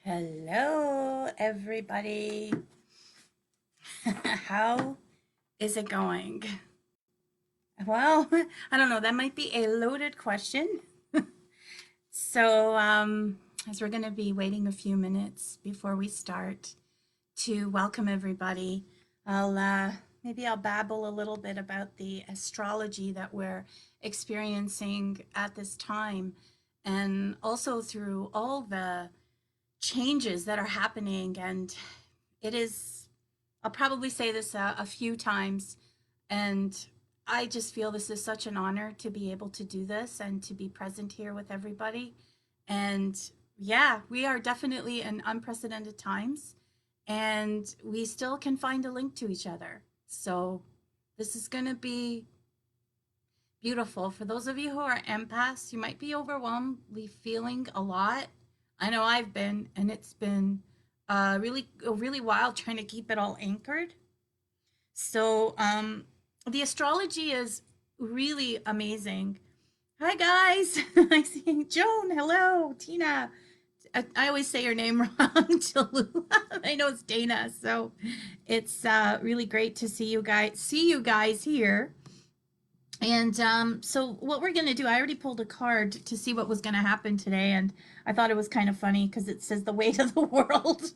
Hello, everybody. How is it going? Well, I don't know. That might be a loaded question. So, as we're going to be waiting a few minutes before we start to welcome everybody, I'll maybe I'll babble a little bit about the astrology that we're experiencing at this time, and also through all the changes that are happening. And it is, I'll probably say this a few times, and I just feel this is such an honor to be able to do this and to be present here with everybody. And yeah, we are definitely in unprecedented times, and we still can find a link to each other. So this is going to be beautiful. For those of you who are empaths, you might be overwhelmingly feeling a lot. I know I've been, and it's been really wild trying to keep it all anchored. So, the astrology is really amazing. Hi guys, I see Joan. Hello, Tina. I always say your name wrong, Jalula. I know it's Dana, so it's really great to see you guys. See you guys here. And so what we're going to do, I already pulled a card to see what was going to happen today. And I thought it was kind of funny because it says the weight of the world,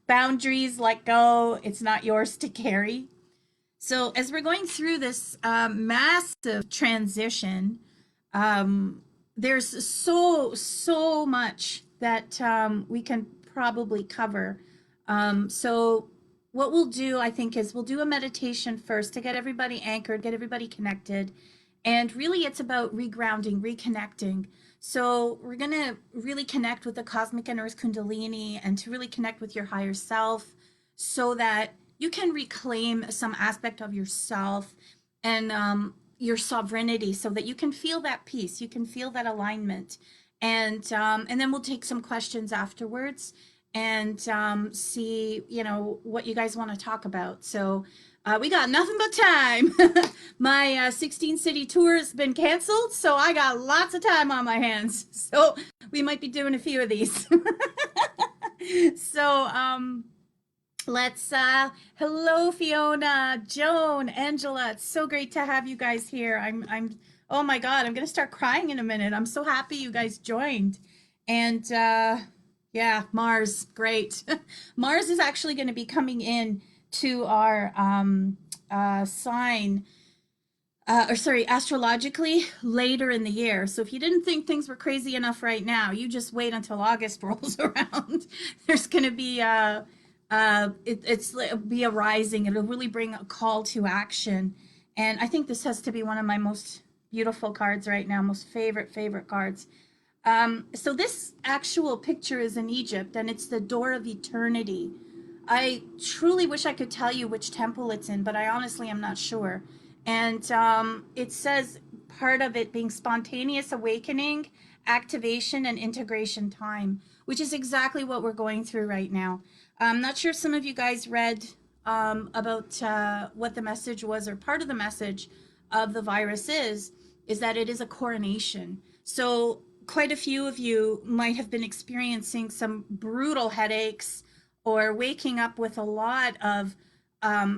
boundaries, let go. It's not yours to carry. So as we're going through this massive transition, there's so much that we can probably cover. So what we'll do, I think, is we'll do a meditation first to get everybody anchored, get everybody connected. And really, it's about regrounding, reconnecting. So we're going to really connect with the cosmic and earth kundalini and to really connect with your higher self so that you can reclaim some aspect of yourself and your sovereignty so that you can feel that peace, you can feel that alignment. And then we'll take some questions afterwards and see, what you guys want to talk about. So we got nothing but time. My 16 city tour has been canceled, so I got lots of time on my hands. So we might be doing a few of these. So, let's hello Fiona, Joan, Angela. It's so great to have you guys here. I'm oh my god, I'm gonna start crying in a minute. I'm so happy you guys joined. And yeah, Mars, great. Mars is actually going to be coming in to our sign, or sorry, astrologically later in the year. So if you didn't think things were crazy enough right now, you just wait until August rolls around. There's going to be it'll be a rising. It'll really bring a call to action. And I think this has to be one of my most beautiful cards right now, most favorite cards. So this actual picture is in Egypt, and it's the door of eternity. I truly wish I could tell you which temple it's in, but I honestly am not sure. And it says part of it being spontaneous awakening, activation, and integration time, which is exactly what we're going through right now. I'm not sure if some of you guys read about what the message was, or part of the message of the virus is that it is a coronation. So quite a few of you might have been experiencing some brutal headaches or waking up with a lot of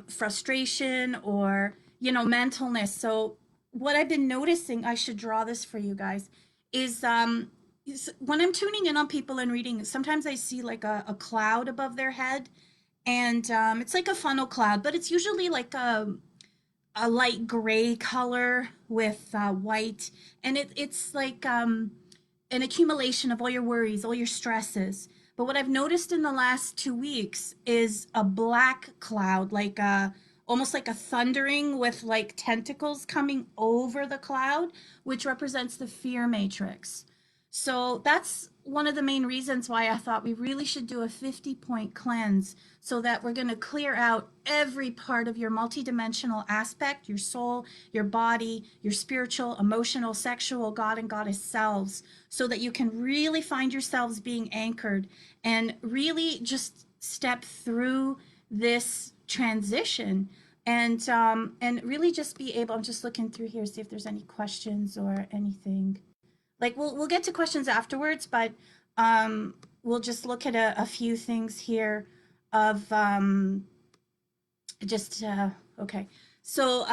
frustration or, mentalness. So what I've been noticing, I should draw this for you guys, is when I'm tuning in on people and reading, sometimes I see like a cloud above their head, and it's like a funnel cloud, but it's usually like a light gray color with white, and it's like an accumulation of all your worries, all your stresses. But what I've noticed in the last 2 weeks is a black cloud, like almost like a thundering with like tentacles coming over the cloud, which represents the fear matrix. So that's one of the main reasons why I thought we really should do a 50-point cleanse so that we're going to clear out every part of your multidimensional aspect, your soul, your body, your spiritual, emotional, sexual, God and goddess selves, so that you can really find yourselves being anchored and really just step through this transition and really just be able. I'm just looking through here, see if there's any questions or anything. Like we'll get to questions afterwards, but we'll just look at a few things here of just okay. So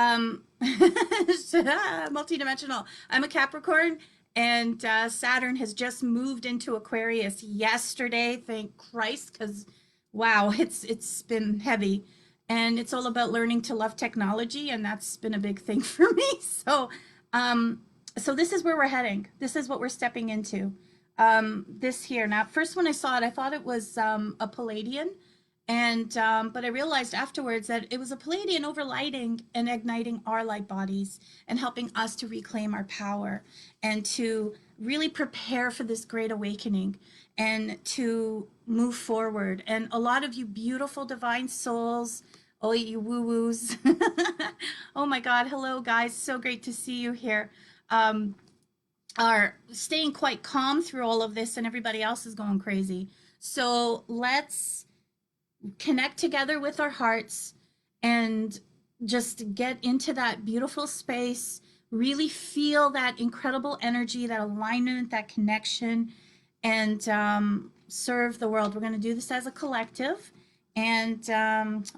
multidimensional. I'm a Capricorn, and Saturn has just moved into Aquarius yesterday. Thank Christ, because wow, it's been heavy, and it's all about learning to love technology, and that's been a big thing for me. So, um, so this is where we're heading. This is what we're stepping into. This here. Now, first when I saw it, I thought it was a Palladian, and but I realized afterwards that it was a Palladian overlighting and igniting our light bodies and helping us to reclaim our power and to really prepare for this great awakening and to move forward. And a lot of you beautiful divine souls, oh you woo woos, oh my God, hello guys, so great to see you here. Um, are staying quite calm through all of this, and everybody else is going crazy. So let's connect together with our hearts and just get into that beautiful space, really feel that incredible energy, that alignment, that connection, and serve the world. We're going to do this as a collective. And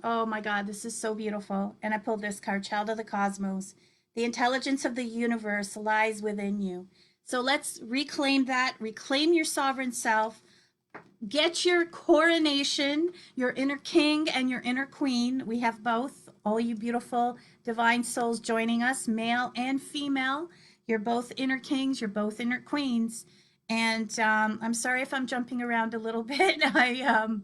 oh my God, this is so beautiful. And I pulled this card, Child of the Cosmos. The intelligence of the universe lies within you. So let's reclaim that, reclaim your sovereign self, get your coronation, your inner king and your inner queen. We have both, all you beautiful divine souls joining us, male and female. You're both inner kings, you're both inner queens. And I'm sorry if I'm jumping around a little bit. I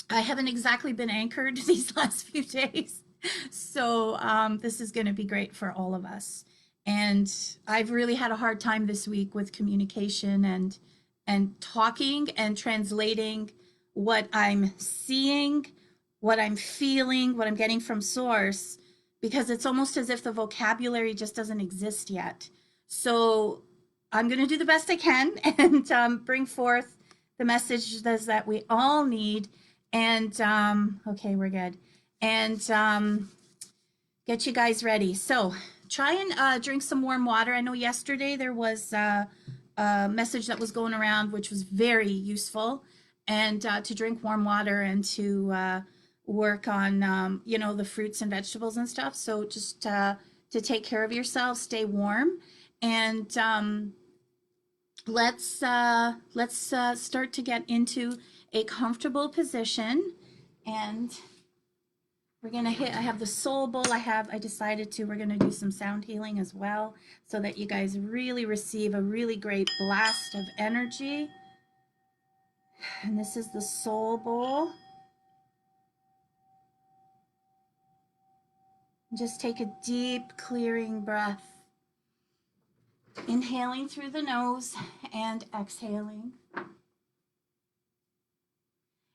haven't exactly been anchored these last few days. So this is going to be great for all of us. And I've really had a hard time this week with communication and talking and translating what I'm seeing, what I'm feeling, what I'm getting from source, because it's almost as if the vocabulary just doesn't exist yet. So I'm going to do the best I can and bring forth the messages that we all need. And okay, we're good. And get you guys ready. So try and drink some warm water. I know yesterday there was a message that was going around, which was very useful, and to drink warm water and to work on, the fruits and vegetables and stuff. So just to take care of yourself, stay warm, and let's start to get into a comfortable position. And we're gonna hit, I have the soul bowl. I decided we're gonna do some sound healing as well so that you guys really receive a really great blast of energy. And this is the soul bowl. Just take a deep clearing breath. Inhaling through the nose and exhaling.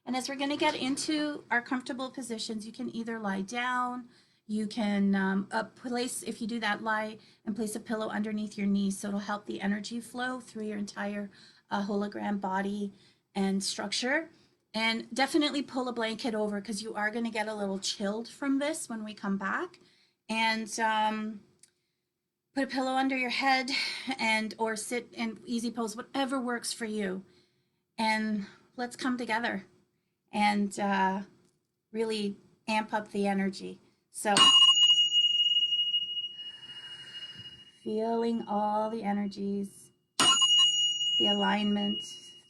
And as we're going to get into our comfortable positions, you can either lie down, you can place, if you do that, lie and place a pillow underneath your knees, so it'll help the energy flow through your entire hologram body and structure. And definitely pull a blanket over, because you are going to get a little chilled from this when we come back. And put a pillow under your head, and or sit in easy pose, whatever works for you. And let's come together and really amp up the energy. So feeling all the energies, the alignment,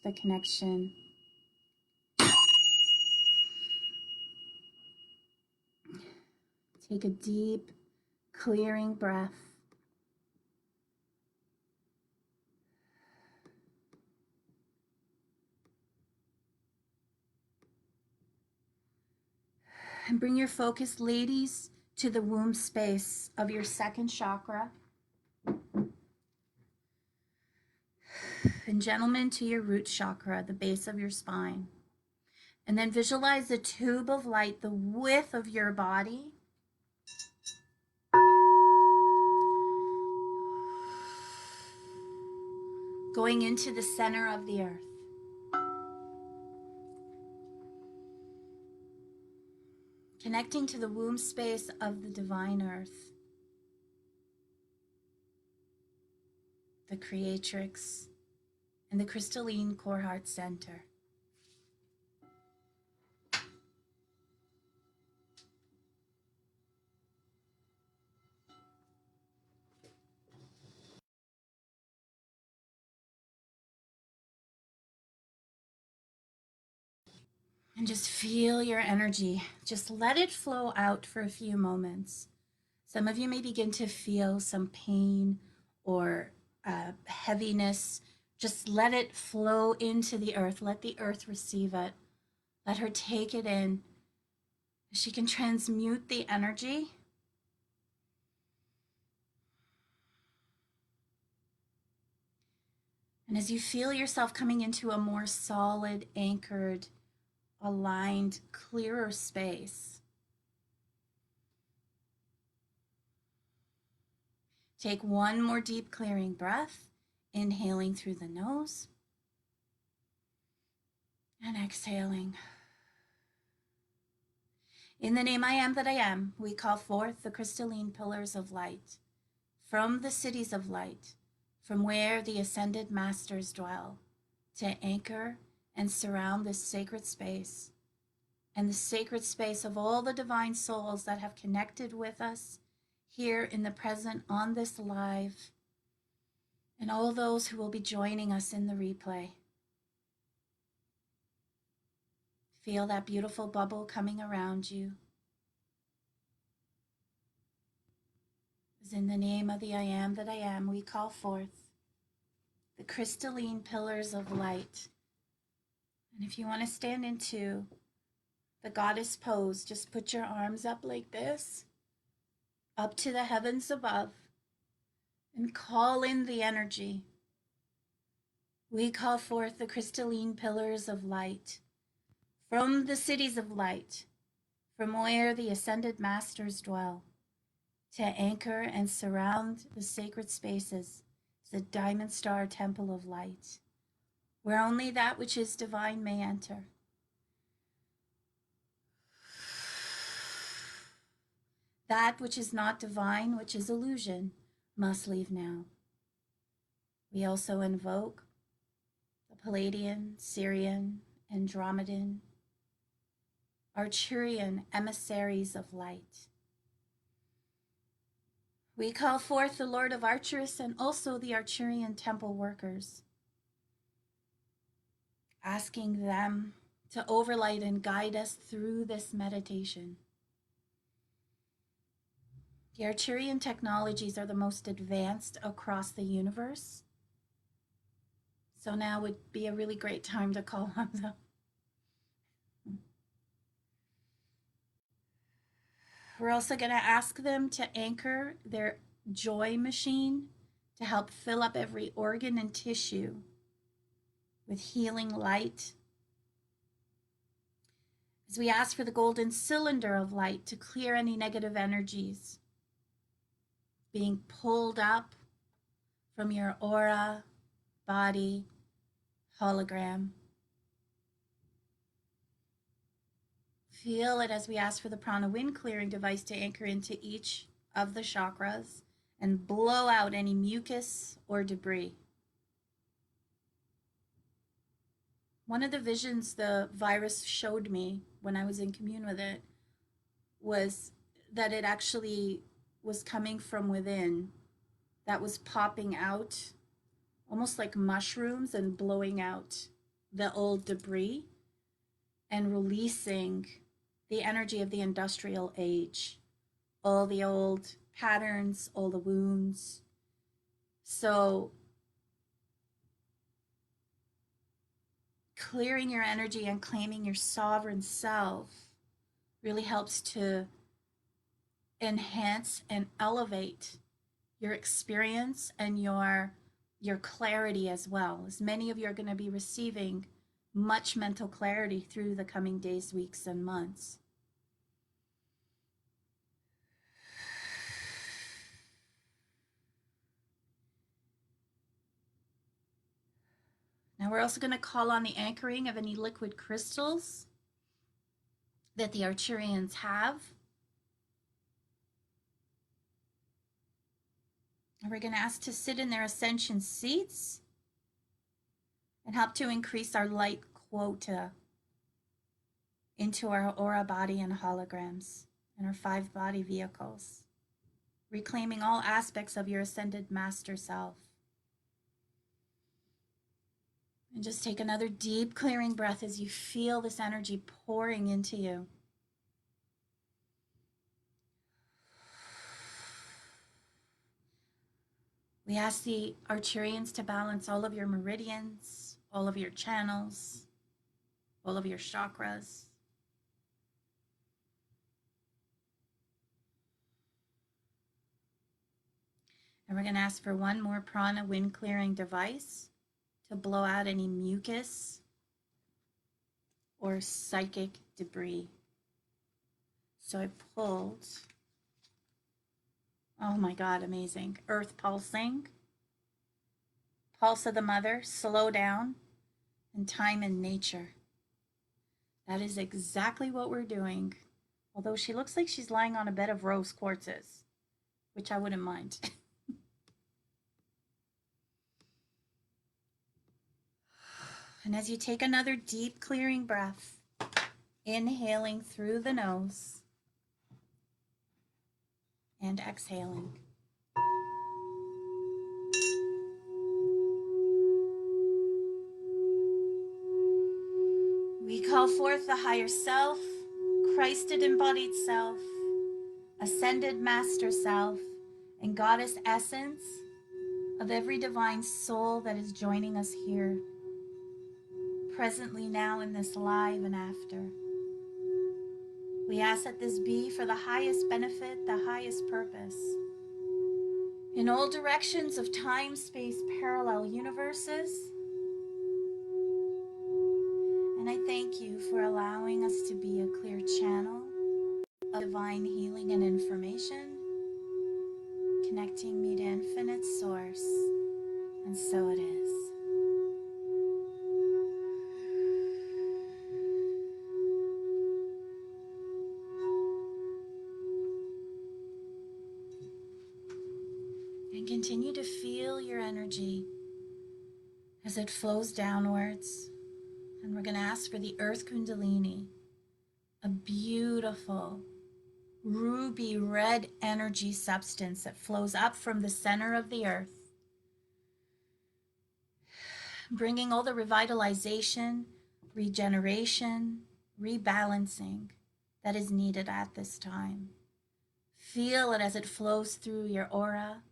the connection. Take a deep, clearing breath. And bring your focus, ladies, to the womb space of your second chakra. And gentlemen, to your root chakra, the base of your spine. And then visualize the tube of light, the width of your body. Going into the center of the earth. Connecting to the womb space of the divine earth, the creatrix, and the crystalline core heart center. And just feel your energy. Just let it flow out for a few moments. Some of you may begin to feel some pain or heaviness. Just let it flow into the earth. Let the earth receive it. Let her take it in. She can transmute the energy. And as you feel yourself coming into a more solid, anchored, aligned, clearer space, take one more deep clearing breath, inhaling through the nose and exhaling. In the name I am that I am, we call forth the crystalline pillars of light from the cities of light, from where the ascended masters dwell, to anchor and surround this sacred space and the sacred space of all the divine souls that have connected with us here in the present on this live, and all those who will be joining us in the replay. Feel that beautiful bubble coming around you. As in the name of the I am that I am, we call forth the crystalline pillars of light. And if you want to stand into the goddess pose, just put your arms up like this, up to the heavens above, and call in the energy. We call forth the crystalline pillars of light from the cities of light, from where the ascended masters dwell, to anchor and surround the sacred spaces, the diamond star temple of light, where only that which is divine may enter. That which is not divine, which is illusion, must leave now. We also invoke the Palladian, Syrian, Andromedan, Arcturian emissaries of light. We call forth the Lord of Arcturus and also the Arcturian temple workers, asking them to overlight and guide us through this meditation. The Arcturian technologies are the most advanced across the universe. So now would be a really great time to call on them. We're also going to ask them to anchor their joy machine to help fill up every organ and tissue with healing light. As we ask for the golden cylinder of light to clear any negative energies being pulled up from your aura, body, hologram. Feel it as we ask for the prana wind clearing device to anchor into each of the chakras and blow out any mucus or debris. One of the visions the virus showed me when I was in commune with it was that it actually was coming from within, that was popping out almost like mushrooms and blowing out the old debris and releasing the energy of the industrial age, all the old patterns, all the wounds. So clearing your energy and claiming your sovereign self really helps to enhance and elevate your experience and your clarity as well, as many of you are going to be receiving much mental clarity through the coming days, weeks, and months. Now we're also going to call on the anchoring of any liquid crystals that the Arcturians have. And we're going to ask to sit in their ascension seats and help to increase our light quota into our aura body and holograms and our 5 body vehicles, reclaiming all aspects of your ascended master self. And just take another deep clearing breath as you feel this energy pouring into you. We ask the Arcturians to balance all of your meridians, all of your channels, all of your chakras. And we're going to ask for one more prana wind clearing device to blow out any mucus or psychic debris. So I pulled, oh my God, amazing. Earth pulsing, pulse of the mother, slow down, and time in nature. That is exactly what we're doing. Although she looks like she's lying on a bed of rose quartzes, which I wouldn't mind. And as you take another deep clearing breath, inhaling through the nose and exhaling. We call forth the higher self, Christed embodied self, ascended master self, and goddess essence of every divine soul that is joining us here, presently now in this live and after. We ask that this be for the highest benefit, the highest purpose. In all directions of time, space, parallel universes. And I thank you for allowing us to be a clear channel of divine healing and information, connecting me to infinite source. And so it is. And continue to feel your energy as it flows downwards. And we're going to ask for the Earth Kundalini, a beautiful ruby red energy substance that flows up from the center of the earth, bringing all the revitalization, regeneration, rebalancing that is needed at this time. Feel it as it flows through your aura,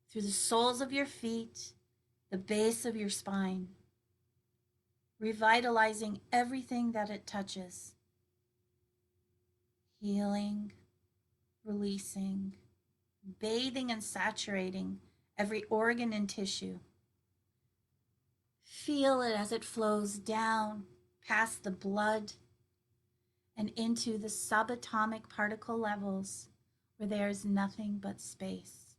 through the soles of your feet, the base of your spine, revitalizing everything that it touches, healing, releasing, bathing and saturating every organ and tissue. Feel it as it flows down past the blood and into the subatomic particle levels where there is nothing but space.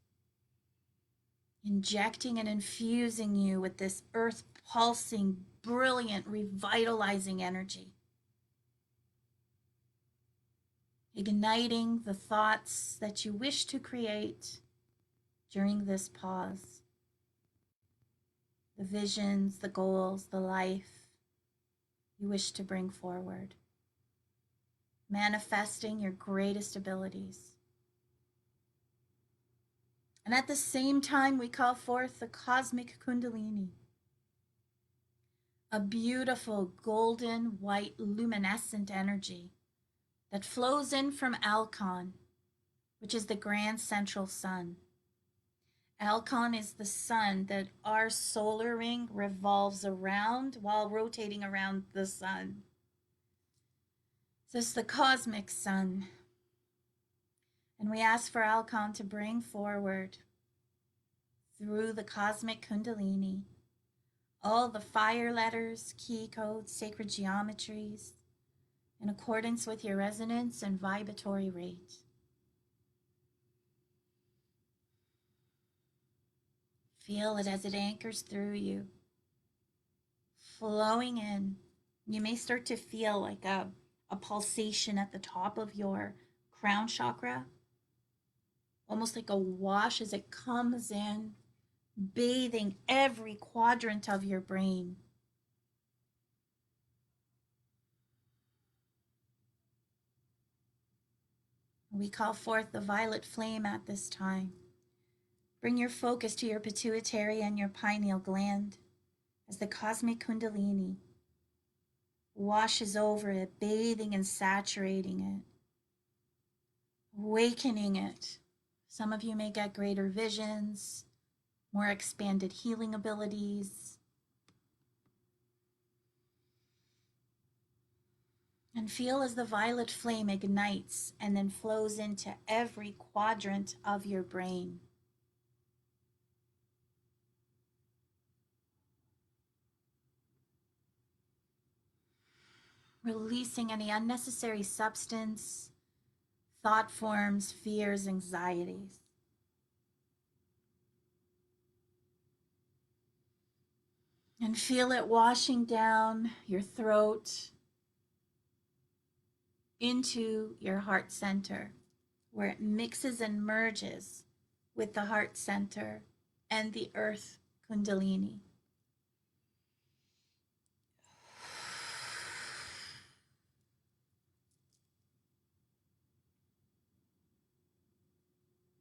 Injecting and infusing you with this earth pulsing, brilliant, revitalizing energy. Igniting the thoughts that you wish to create during this pause. The visions, the goals, the life you wish to bring forward. Manifesting your greatest abilities. And at the same time, we call forth the cosmic Kundalini, a beautiful golden white luminescent energy that flows in from Alcon, which is the grand central sun. Alcon is the sun that our solar ring revolves around while rotating around the sun. This is the cosmic sun. And we ask for Alcon to bring forward through the cosmic Kundalini all the fire letters, key codes, sacred geometries in accordance with your resonance and vibratory rate. Feel it as it anchors through you, flowing in. You may start to feel like a pulsation at the top of your crown chakra, almost like a wash as it comes in, bathing every quadrant of your brain, We call forth the violet flame at this time. Bring your focus to your pituitary and your pineal gland as the cosmic kundalini washes over it, bathing and saturating it, awakening it. Some of you may get greater visions, more expanded healing abilities. And feel as the violet flame ignites and then flows into every quadrant of your brain. Releasing any unnecessary substance, thought forms, fears, anxieties. And feel it washing down your throat into your heart center, where it mixes and merges with the heart center and the earth kundalini.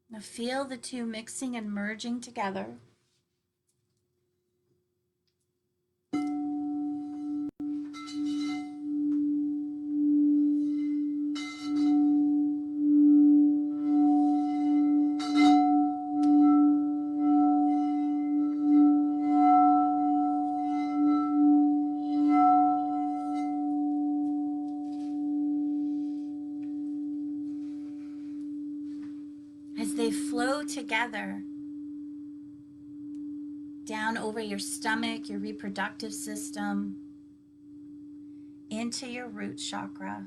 Now feel the two mixing and merging together. As they flow together down over your stomach, your reproductive system, into your root chakra.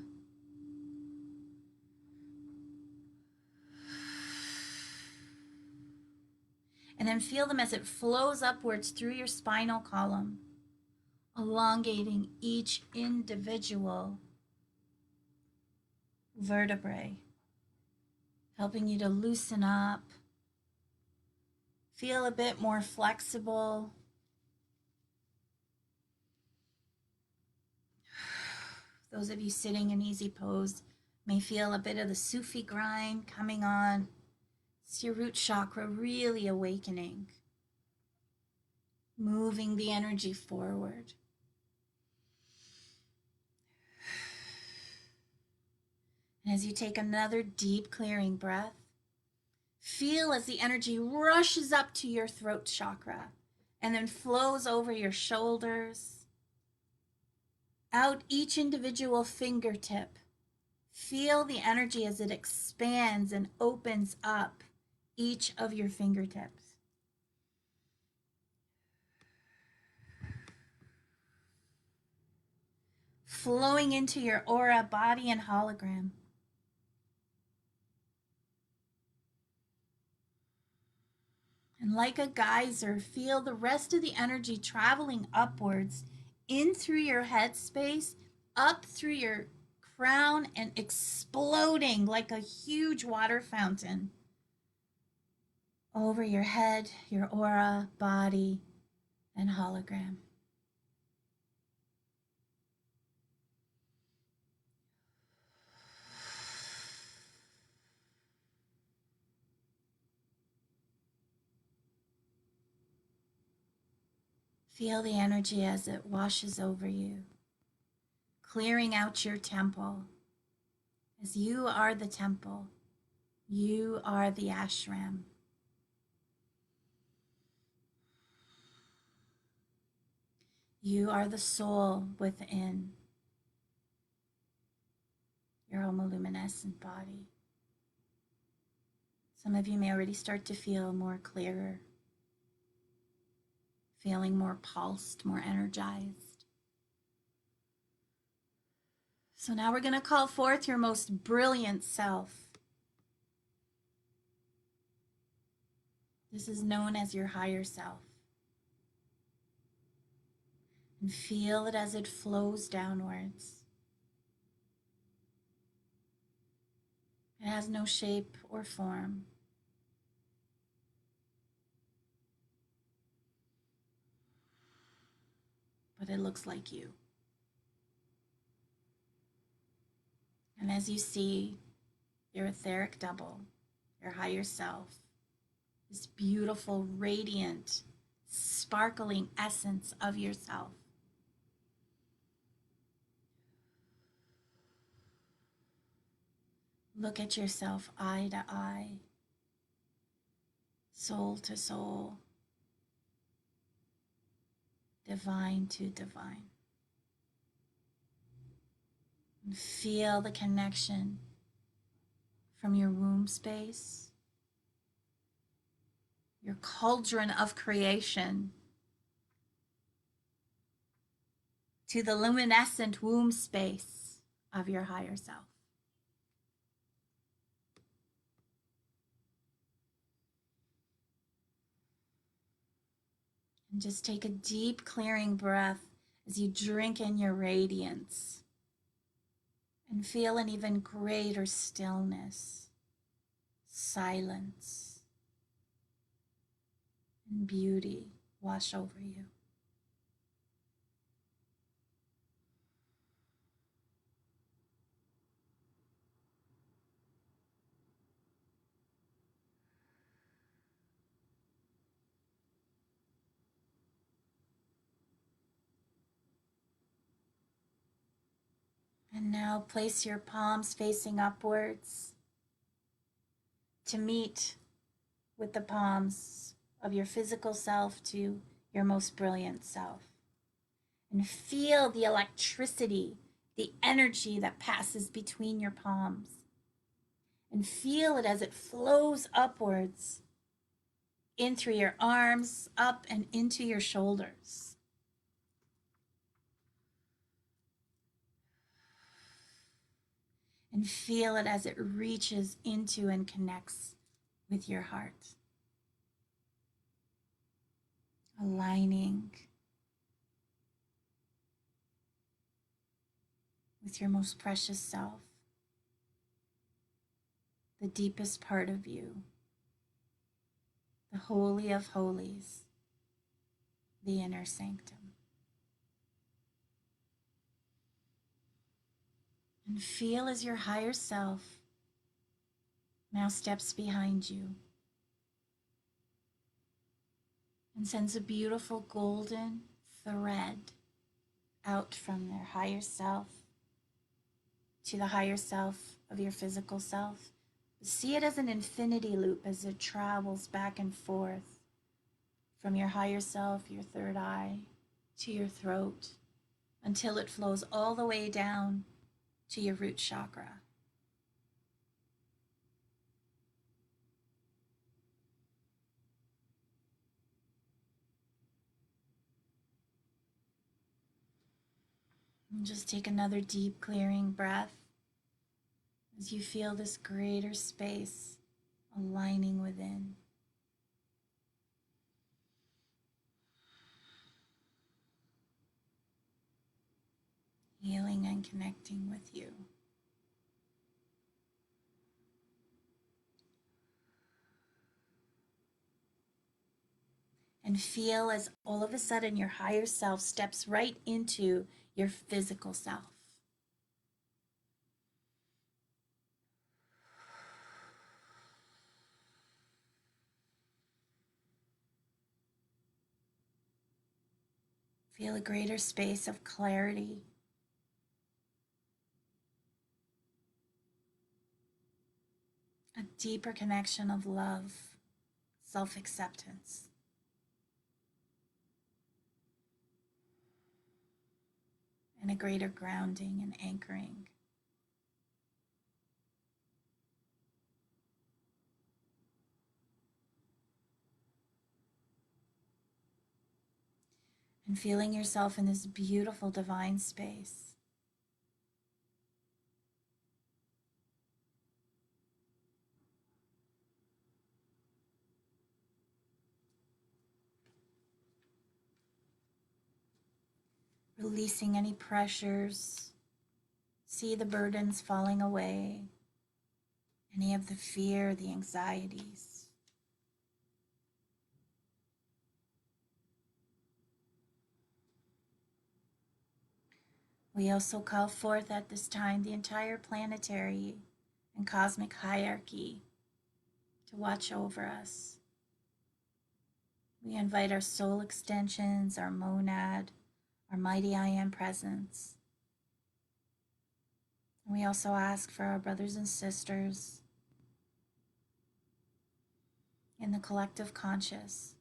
And then feel them as it flows upwards through your spinal column, elongating each individual vertebrae, helping you to loosen up, feel a bit more flexible. Those of you sitting in easy pose may feel a bit of the Sufi grind coming on. It's your root chakra really awakening, moving the energy forward. And as you take another deep clearing breath, feel as the energy rushes up to your throat chakra and then flows over your shoulders, out each individual fingertip. Feel the energy as it expands and opens up each of your fingertips. Flowing into your aura, body, and hologram. And like a geyser, feel the rest of the energy traveling upwards in through your head space, up through your crown, and exploding like a huge water fountain over your head, your aura, body, and hologram. Feel the energy as it washes over you, clearing out your temple. As you are the temple, you are the ashram. You are the soul within your homoluminescent body. Some of you may already start to feel more clearer, feeling more pulsed, more energized. So now we're going to call forth your most brilliant self. This is known as your higher self. And feel it as it flows downwards. It has no shape or form. But it looks like you. And as you see your etheric double, your higher self, this beautiful, radiant, sparkling essence of yourself. Look at yourself eye to eye, soul to soul, divine to divine. And feel the connection from your womb space, your cauldron of creation, to the luminescent womb space of your higher self. And just take a deep clearing breath as you drink in your radiance and feel an even greater stillness, silence, and beauty wash over you. And now place your palms facing upwards to meet with the palms of your physical self to your most brilliant self. And feel the electricity, the energy that passes between your palms. And feel it as it flows upwards in through your arms, up and into your shoulders. And feel it as it reaches into and connects with your heart. Aligning with your most precious self, the deepest part of you, the Holy of Holies, the inner sanctum. And feel as your higher self now steps behind you and sends a beautiful golden thread out from their higher self to the higher self of your physical self. See it as an infinity loop as it travels back and forth from your higher self, your third eye, to your throat, until it flows all the way down to your root chakra. And just take another deep clearing breath as you feel this greater space aligning within. Healing and connecting with you. And feel as all of a sudden your higher self steps right into your physical self. Feel a greater space of clarity, a deeper connection of love, self-acceptance. And a greater grounding and anchoring. And feeling yourself in this beautiful divine space. Releasing any pressures. See the burdens falling away. Any of the fear, the anxieties. We also call forth at this time the entire planetary and cosmic hierarchy to watch over us. We invite our soul extensions, our monad, our mighty I am presence. And we also ask for our brothers and sisters in the collective conscious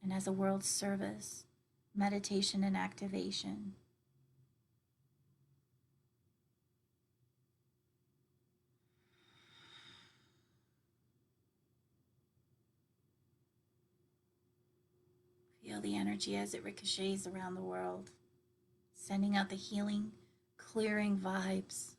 and as a world service, meditation and activation. Feel the energy as it ricochets around the world, sending out the healing, clearing vibes.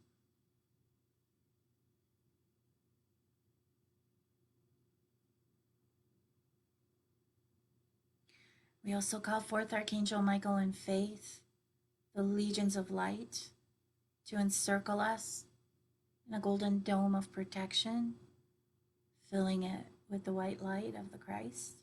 We also call forth Archangel Michael in faith, the legions of light, to encircle us in a golden dome of protection, filling it with the white light of the Christ.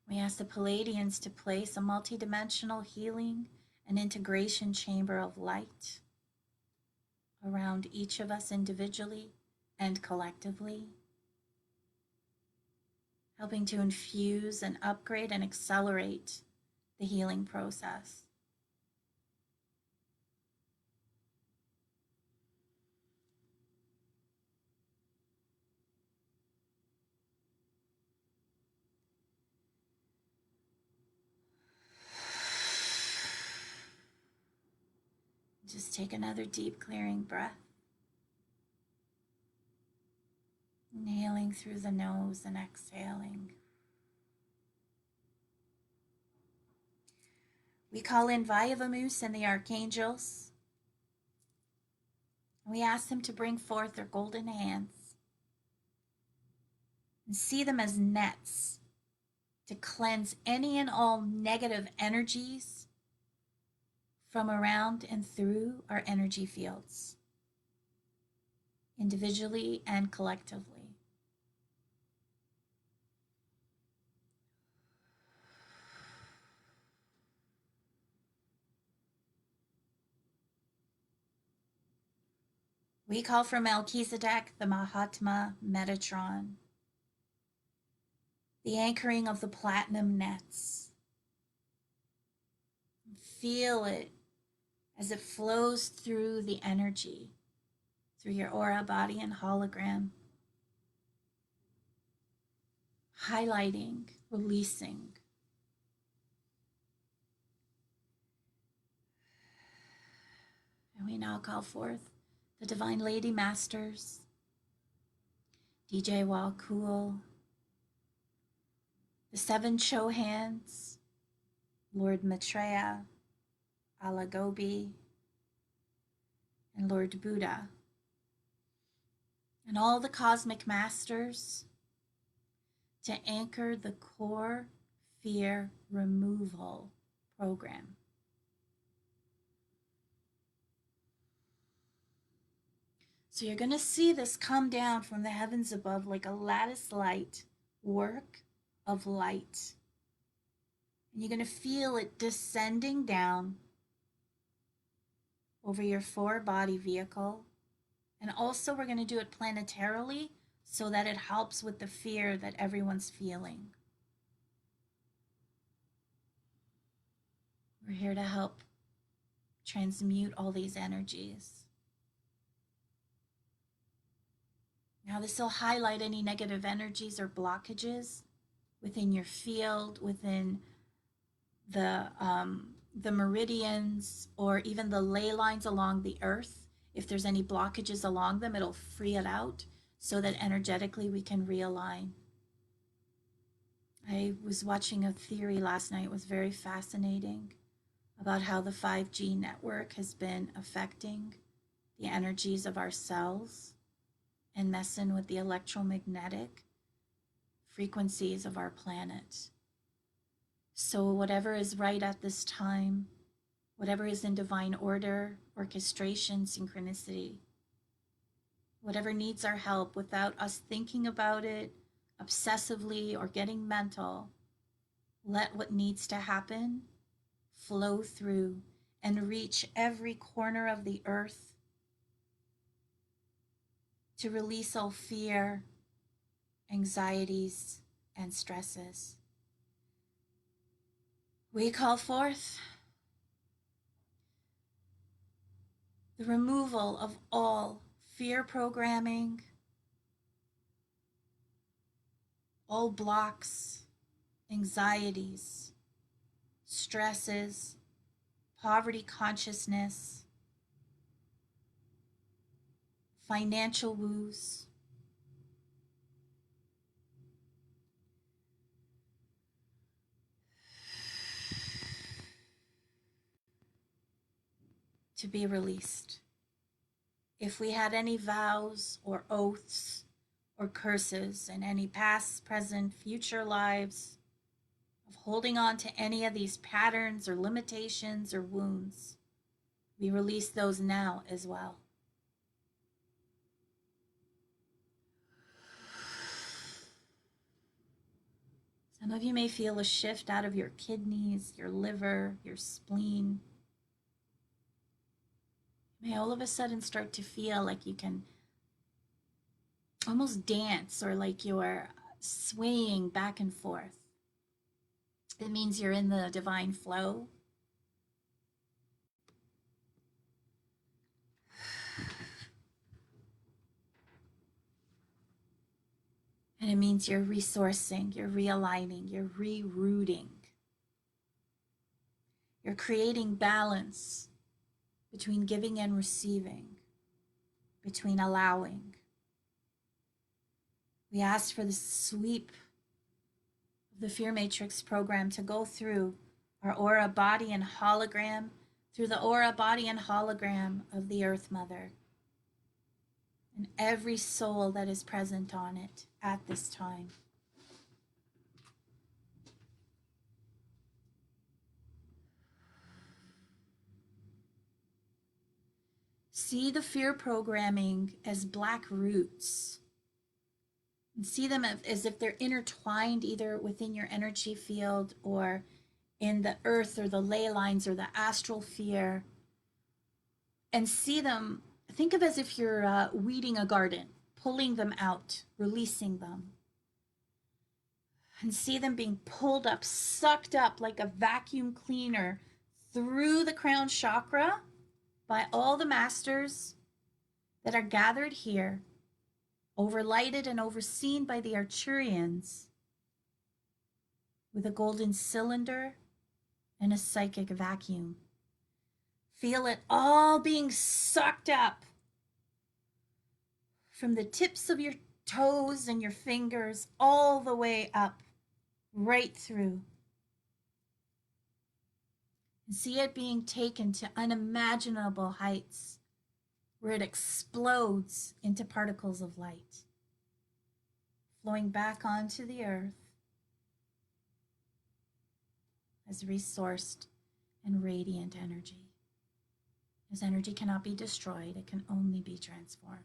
We ask the Palladians to place a multidimensional healing and integration chamber of light around each of us individually and collectively, helping to infuse and upgrade and accelerate the healing process. Just take another deep clearing breath. Inhaling through the nose and exhaling. We call in Vayavamus and the archangels. We ask them to bring forth their golden hands and see them as nets to cleanse any and all negative energies from around and through our energy fields, individually and collectively. We call for Melchizedek, the Mahatma Metatron, the anchoring of the platinum nets. Feel it as it flows through the energy, through your aura, body, and hologram, highlighting, releasing. And we now call forth the Divine Lady Masters, DJ Walcool, the Seven Show Hands, Lord Maitreya, Alagobi, and Lord Buddha, and all the cosmic masters to anchor the core fear removal program. So you're going to see this come down from the heavens above like a lattice light work of light. And you're going to feel it descending down over your 4-body vehicle. And also we're going to do it planetarily so that it helps with the fear that everyone's feeling. We're here to help transmute all these energies. Now this will highlight any negative energies or blockages within your field, within the meridians, or even the ley lines along the earth. If there's any blockages along them, it'll free it out so that energetically we can realign. I was watching a theory last night. It was very fascinating about how the 5G network has been affecting the energies of our cells and messing with the electromagnetic frequencies of our planet. So whatever is right at this time, whatever is in divine order, orchestration, synchronicity, whatever needs our help without us thinking about it obsessively or getting mental, let what needs to happen flow through and reach every corner of the earth to release all fear, anxieties, and stresses. We call forth the removal of all fear programming, all blocks, anxieties, stresses, poverty consciousness, financial woes, to be released. If we had any vows or oaths or curses in any past, present, future lives of holding on to any of these patterns or limitations or wounds, we release those now as well. Some of you may feel a shift out of your kidneys, your liver, your spleen. You may all of a sudden start to feel like you can almost dance, or like you're swaying back and forth. It means you're in the divine flow. And it means you're resourcing, you're realigning, you're rerouting. You're creating balance between giving and receiving, between allowing. We ask for the sweep of the Fear Matrix program to go through our aura, body, and hologram, through the aura, body, and hologram of the Earth Mother, and every soul that is present on it at this time. See the fear programming as black roots, and see them as if they're intertwined either within your energy field or in the earth or the ley lines or the astral sphere. And see them, think of as if you're weeding a garden, pulling them out, releasing them. And see them being pulled up, sucked up like a vacuum cleaner through the crown chakra by all the masters that are gathered here, overlighted and overseen by the Arcturians, with a golden cylinder and a psychic vacuum. Feel it all being sucked up from the tips of your toes and your fingers all the way up, right through. And see it being taken to unimaginable heights where it explodes into particles of light, flowing back onto the earth as resourced and radiant energy. As energy cannot be destroyed, it can only be transformed.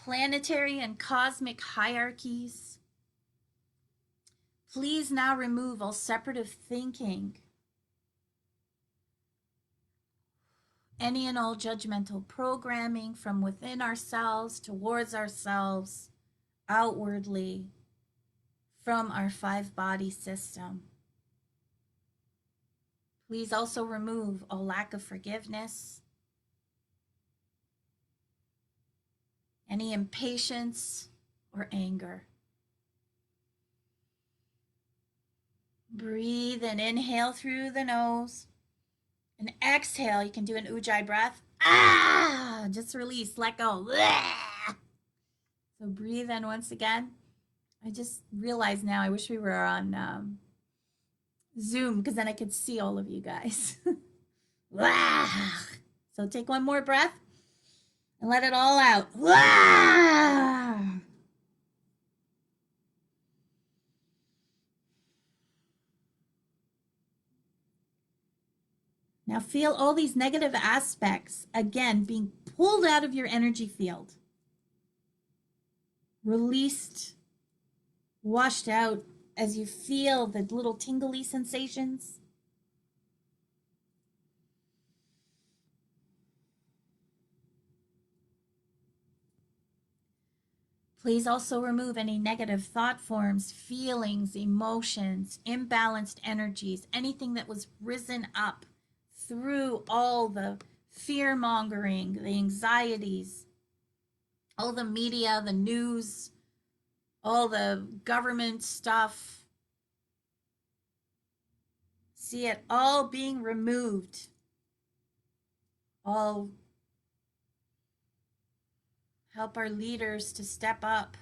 Planetary and cosmic hierarchies, please now remove all separative thinking, any and all judgmental programming from within ourselves, towards ourselves, outwardly, from our 5-body system. Please also remove all lack of forgiveness, any impatience or anger. Breathe and inhale through the nose. And exhale, you can do an ujjayi breath. Just release, let go. So breathe in once again. I just realized now I wish we were on Zoom, because then I could see all of you guys. So take one more breath and let it all out. Now feel all these negative aspects, again, being pulled out of your energy field, released, washed out, as you feel the little tingly sensations. Please also remove any negative thought forms, feelings, emotions, imbalanced energies, anything that was risen up through all the fear mongering, the anxieties, all the media, the news, all the government stuff. See it all being removed. All help our leaders to step up,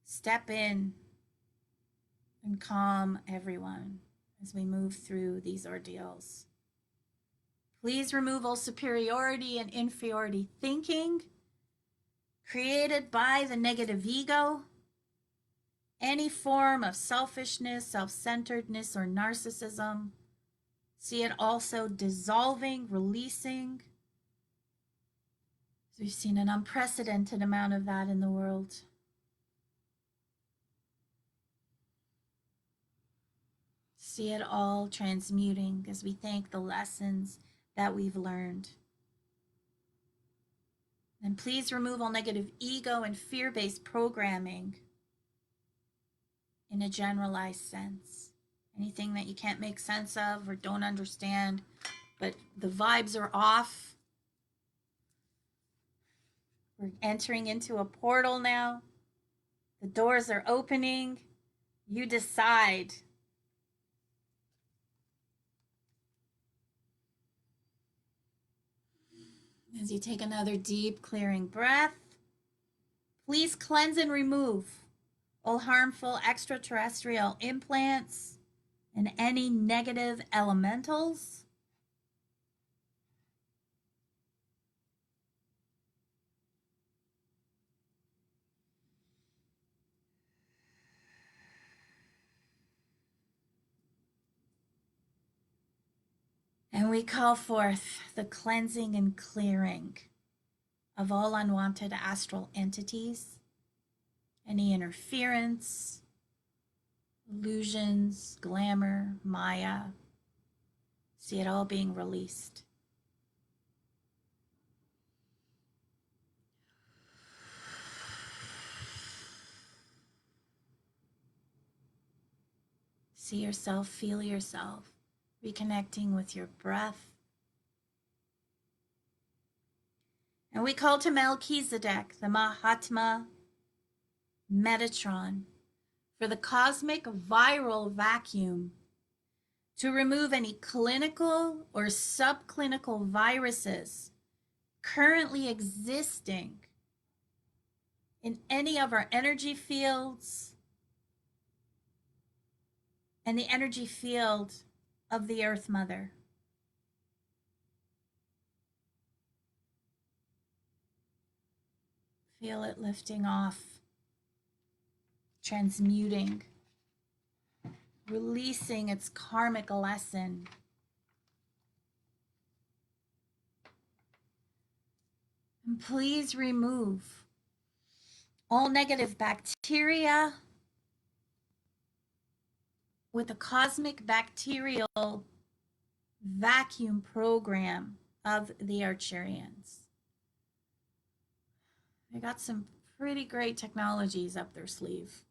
step in, and calm everyone as we move through these ordeals. Please remove all superiority and inferiority thinking created by the negative ego, any form of selfishness, self-centeredness, or narcissism. See it also dissolving, releasing. We've seen an unprecedented amount of that in the world. See it all transmuting as we thank the lessons that we've learned. And please remove all negative ego and fear-based programming in a generalized sense. Anything that you can't make sense of or don't understand, but the vibes are off. We're entering into a portal now. The doors are opening. You decide. As you take another deep, clearing breath, please cleanse and remove all harmful extraterrestrial implants and any negative elementals. And we call forth the cleansing and clearing of all unwanted astral entities, any interference, illusions, glamour, Maya. See it all being released. See yourself, feel yourself, reconnecting with your breath. And we call to Melchizedek, the Mahatma Metatron, for the cosmic viral vacuum to remove any clinical or subclinical viruses currently existing in any of our energy fields and the energy field of the Earth Mother. Feel it lifting off, transmuting, releasing its karmic lesson. And please remove all negative bacteria with a cosmic bacterial vacuum program of the Archerians. They got some pretty great technologies up their sleeve.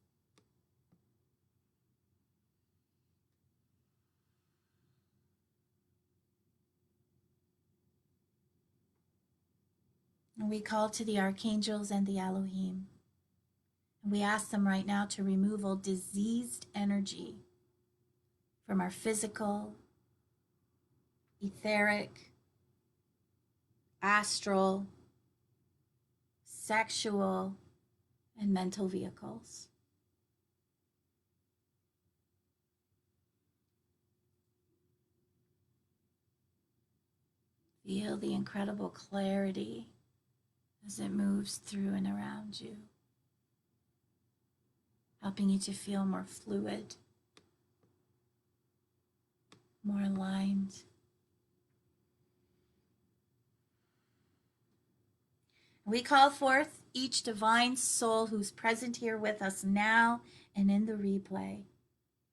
And we call to the archangels and the Elohim. And we ask them right now to remove all diseased energy from our physical, etheric, astral, sexual, and mental vehicles. Feel the incredible clarity as it moves through and around you, helping you to feel more fluid, more aligned. We call forth each divine soul who's present here with us now and in the replay.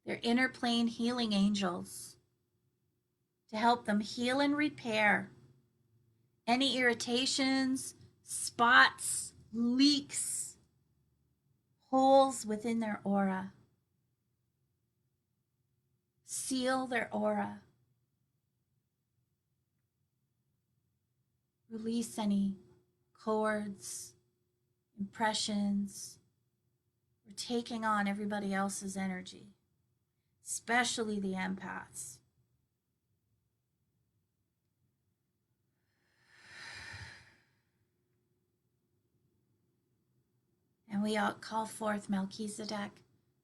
They're inner plane healing angels to help them heal and repair any irritations, spots, leaks, holes within their aura. Seal their aura. Release any cords, impressions, or taking on everybody else's energy, especially the empaths. And we call forth Melchizedek,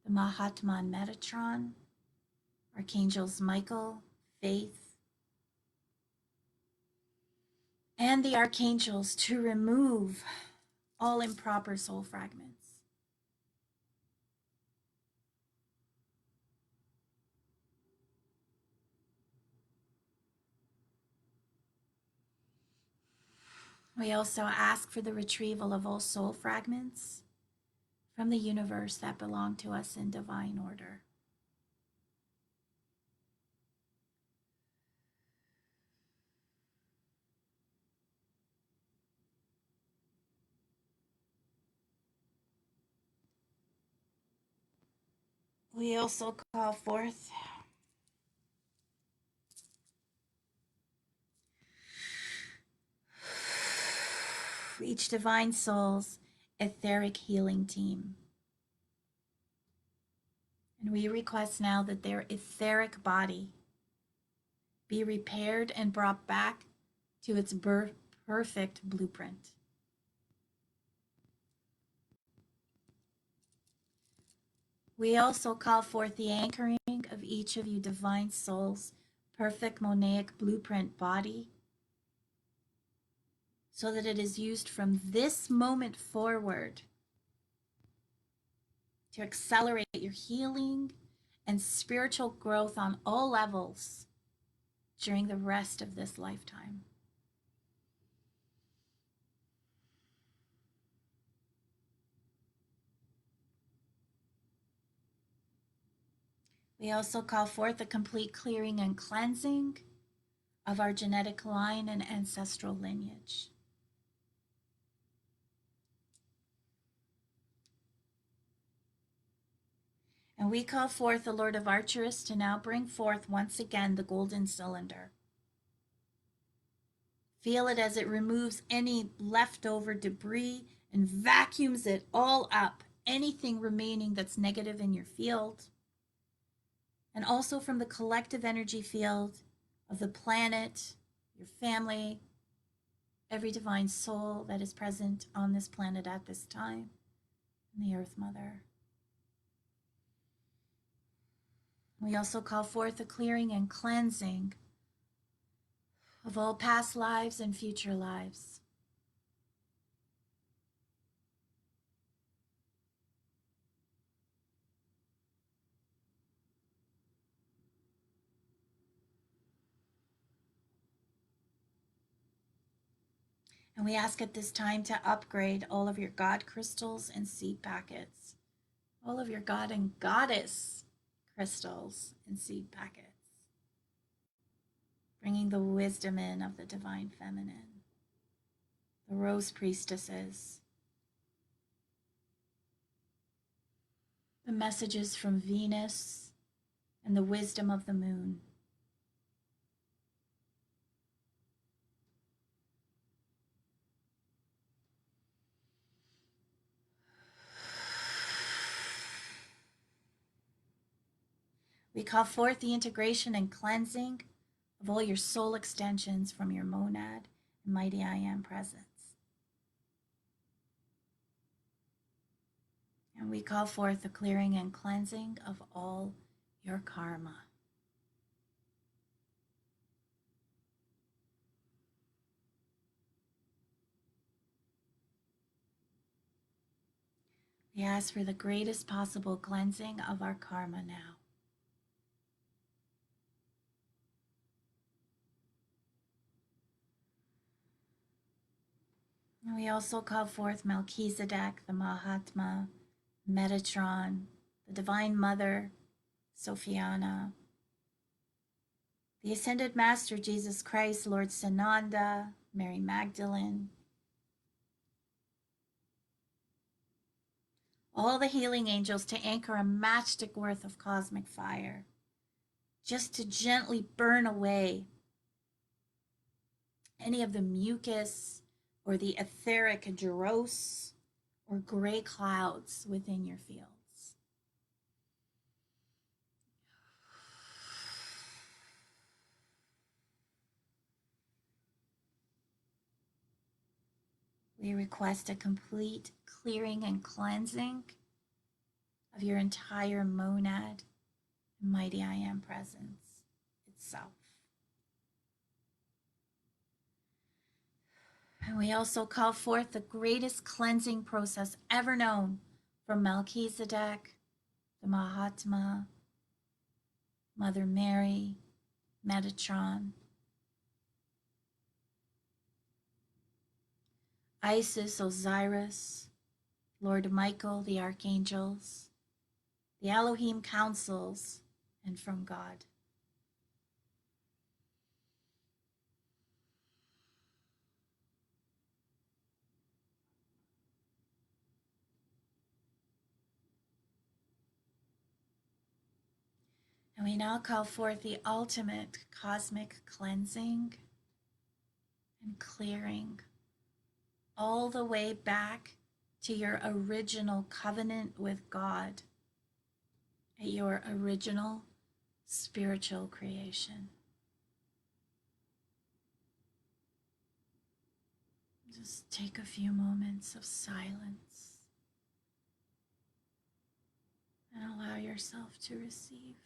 the Mahatma and Metatron, Archangels Michael, Faith, and the archangels to remove all improper soul fragments. We also ask for the retrieval of all soul fragments from the universe that belong to us in divine order. We also call forth each divine soul's etheric healing team. And we request now that their etheric body be repaired and brought back to its perfect blueprint. We also call forth the anchoring of each of you divine souls' perfect Monaic blueprint body so that it is used from this moment forward to accelerate your healing and spiritual growth on all levels during the rest of this lifetime. We also call forth a complete clearing and cleansing of our genetic line and ancestral lineage. And we call forth the Lord of Arcturus to now bring forth once again the golden cylinder. Feel it as it removes any leftover debris and vacuums it all up, anything remaining that's negative in your field, and also from the collective energy field of the planet, your family, every divine soul that is present on this planet at this time, and the Earth Mother. We also call forth a clearing and cleansing of all past lives and future lives. And we ask at this time to upgrade all of your God crystals and seed packets, all of your God and Goddess crystals and seed packets, bringing the wisdom in of the divine feminine, the rose priestesses, the messages from Venus, and the wisdom of the moon. We call forth the integration and cleansing of all your soul extensions from your monad and mighty I Am presence. And we call forth the clearing and cleansing of all your karma. We ask for the greatest possible cleansing of our karma now. And we also call forth Melchizedek, the Mahatma, Metatron, the Divine Mother, Sophiana, the Ascended Master Jesus Christ, Lord Sananda, Mary Magdalene, all the healing angels to anchor a matchstick worth of cosmic fire, just to gently burn away any of the mucus or the etheric dross or gray clouds within your fields. We request a complete clearing and cleansing of your entire monad, mighty I am presence itself. And we also call forth the greatest cleansing process ever known from Melchizedek, the Mahatma, Mother Mary, Metatron, Isis, Osiris, Lord Michael, the archangels, the Elohim councils, and from God. And we now call forth the ultimate cosmic cleansing and clearing all the way back to your original covenant with God at your original spiritual creation. Just take a few moments of silence and allow yourself to receive.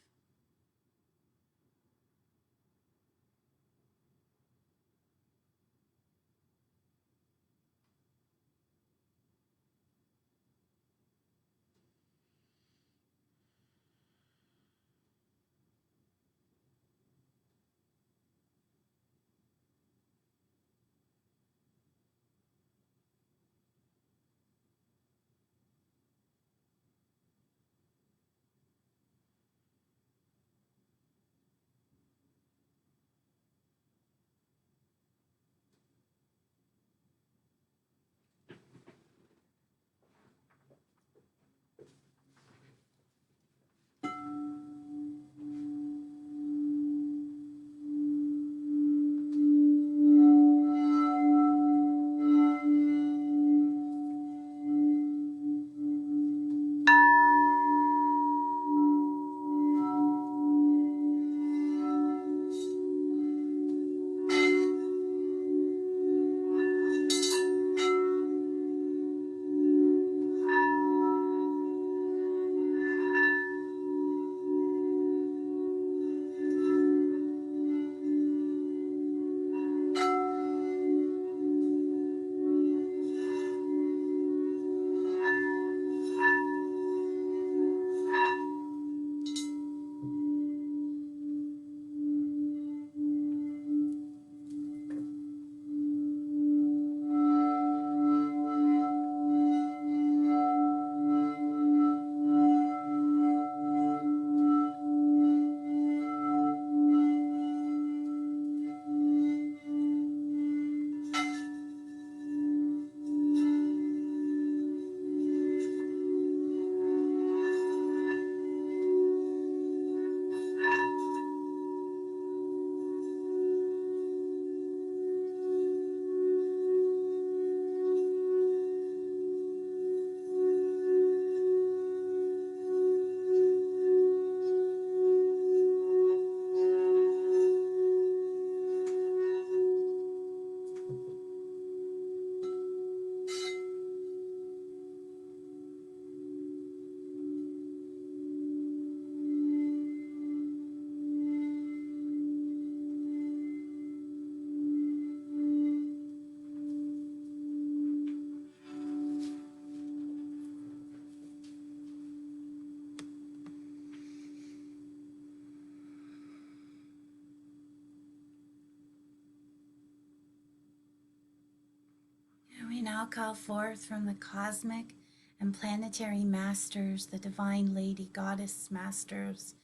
And we now call forth from the cosmic and planetary masters, the divine lady, goddess masters,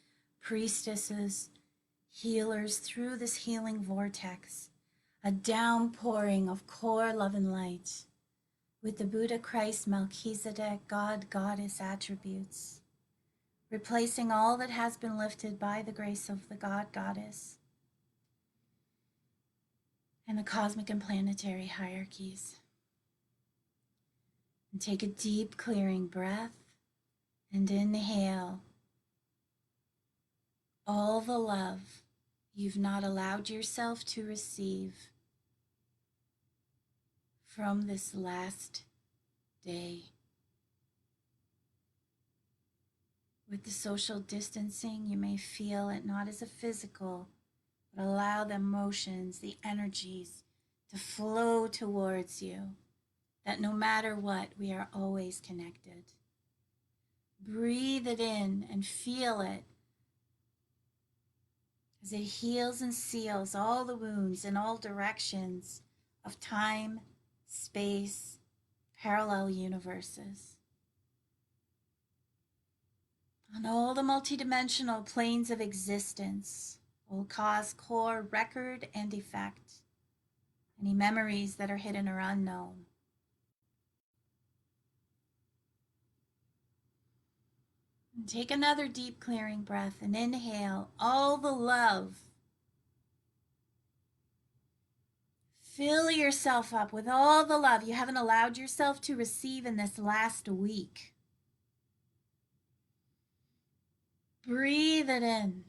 priestesses, healers through this healing vortex, a downpouring of core love and light with the Buddha, Christ, Melchizedek, God, goddess attributes, replacing all that has been lifted by the grace of the God, goddess, and the cosmic and planetary hierarchies. And take a deep clearing breath and inhale all the love you've not allowed yourself to receive from this last day. With the social distancing, you may feel it not as a physical, but allow the emotions, the energies to flow towards you, that no matter what, we are always connected. Breathe it in and feel it as it heals and seals all the wounds in all directions of time, space, parallel universes. On all the multidimensional planes of existence, will cause core record and effect, any memories that are hidden or unknown. And take another deep clearing breath and inhale all the love. Fill yourself up with all the love you haven't allowed yourself to receive in this last week. Breathe it in.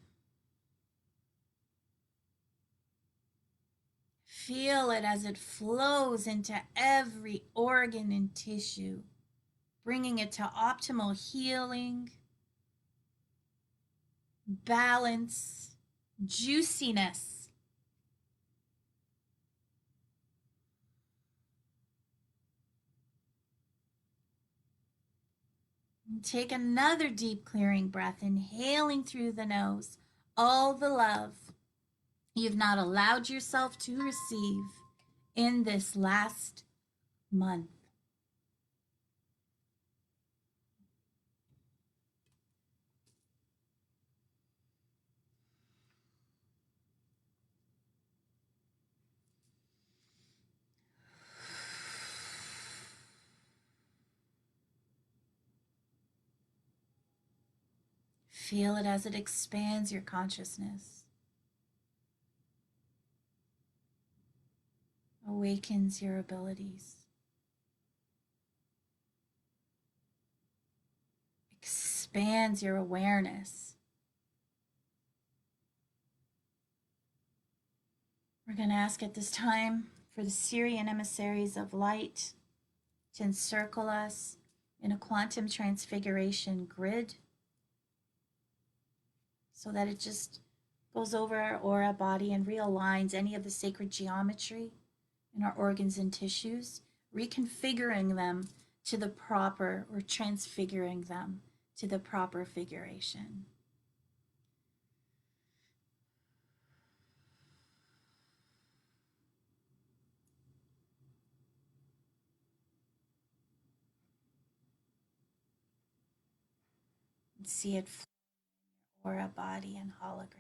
Feel it as it flows into every organ and tissue, bringing it to optimal healing, balance, juiciness. And take another deep clearing breath, inhaling through the nose all the love you've not allowed yourself to receive in this last month. Feel it as it expands your consciousness, awakens your abilities, expands your awareness. We're going to ask at this time for the Syrian emissaries of light to encircle us in a quantum transfiguration grid so that it just goes over our aura, body, and realigns any of the sacred geometry in our organs and tissues, reconfiguring them to the proper, or transfiguring them to the proper figuration. And see it flow in your aura, body, and hologram.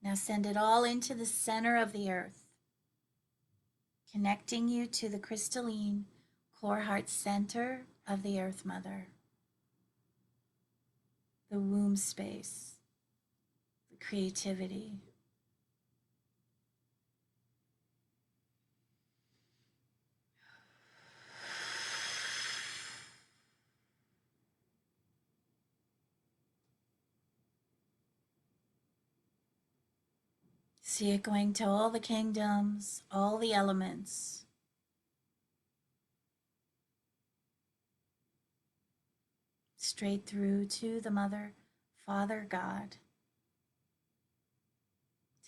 Now send it all into the center of the earth, connecting you to the crystalline core heart center of the Earth Mother, the womb space, the creativity. See it going to all the kingdoms, all the elements. Straight through to the Mother, Father, God.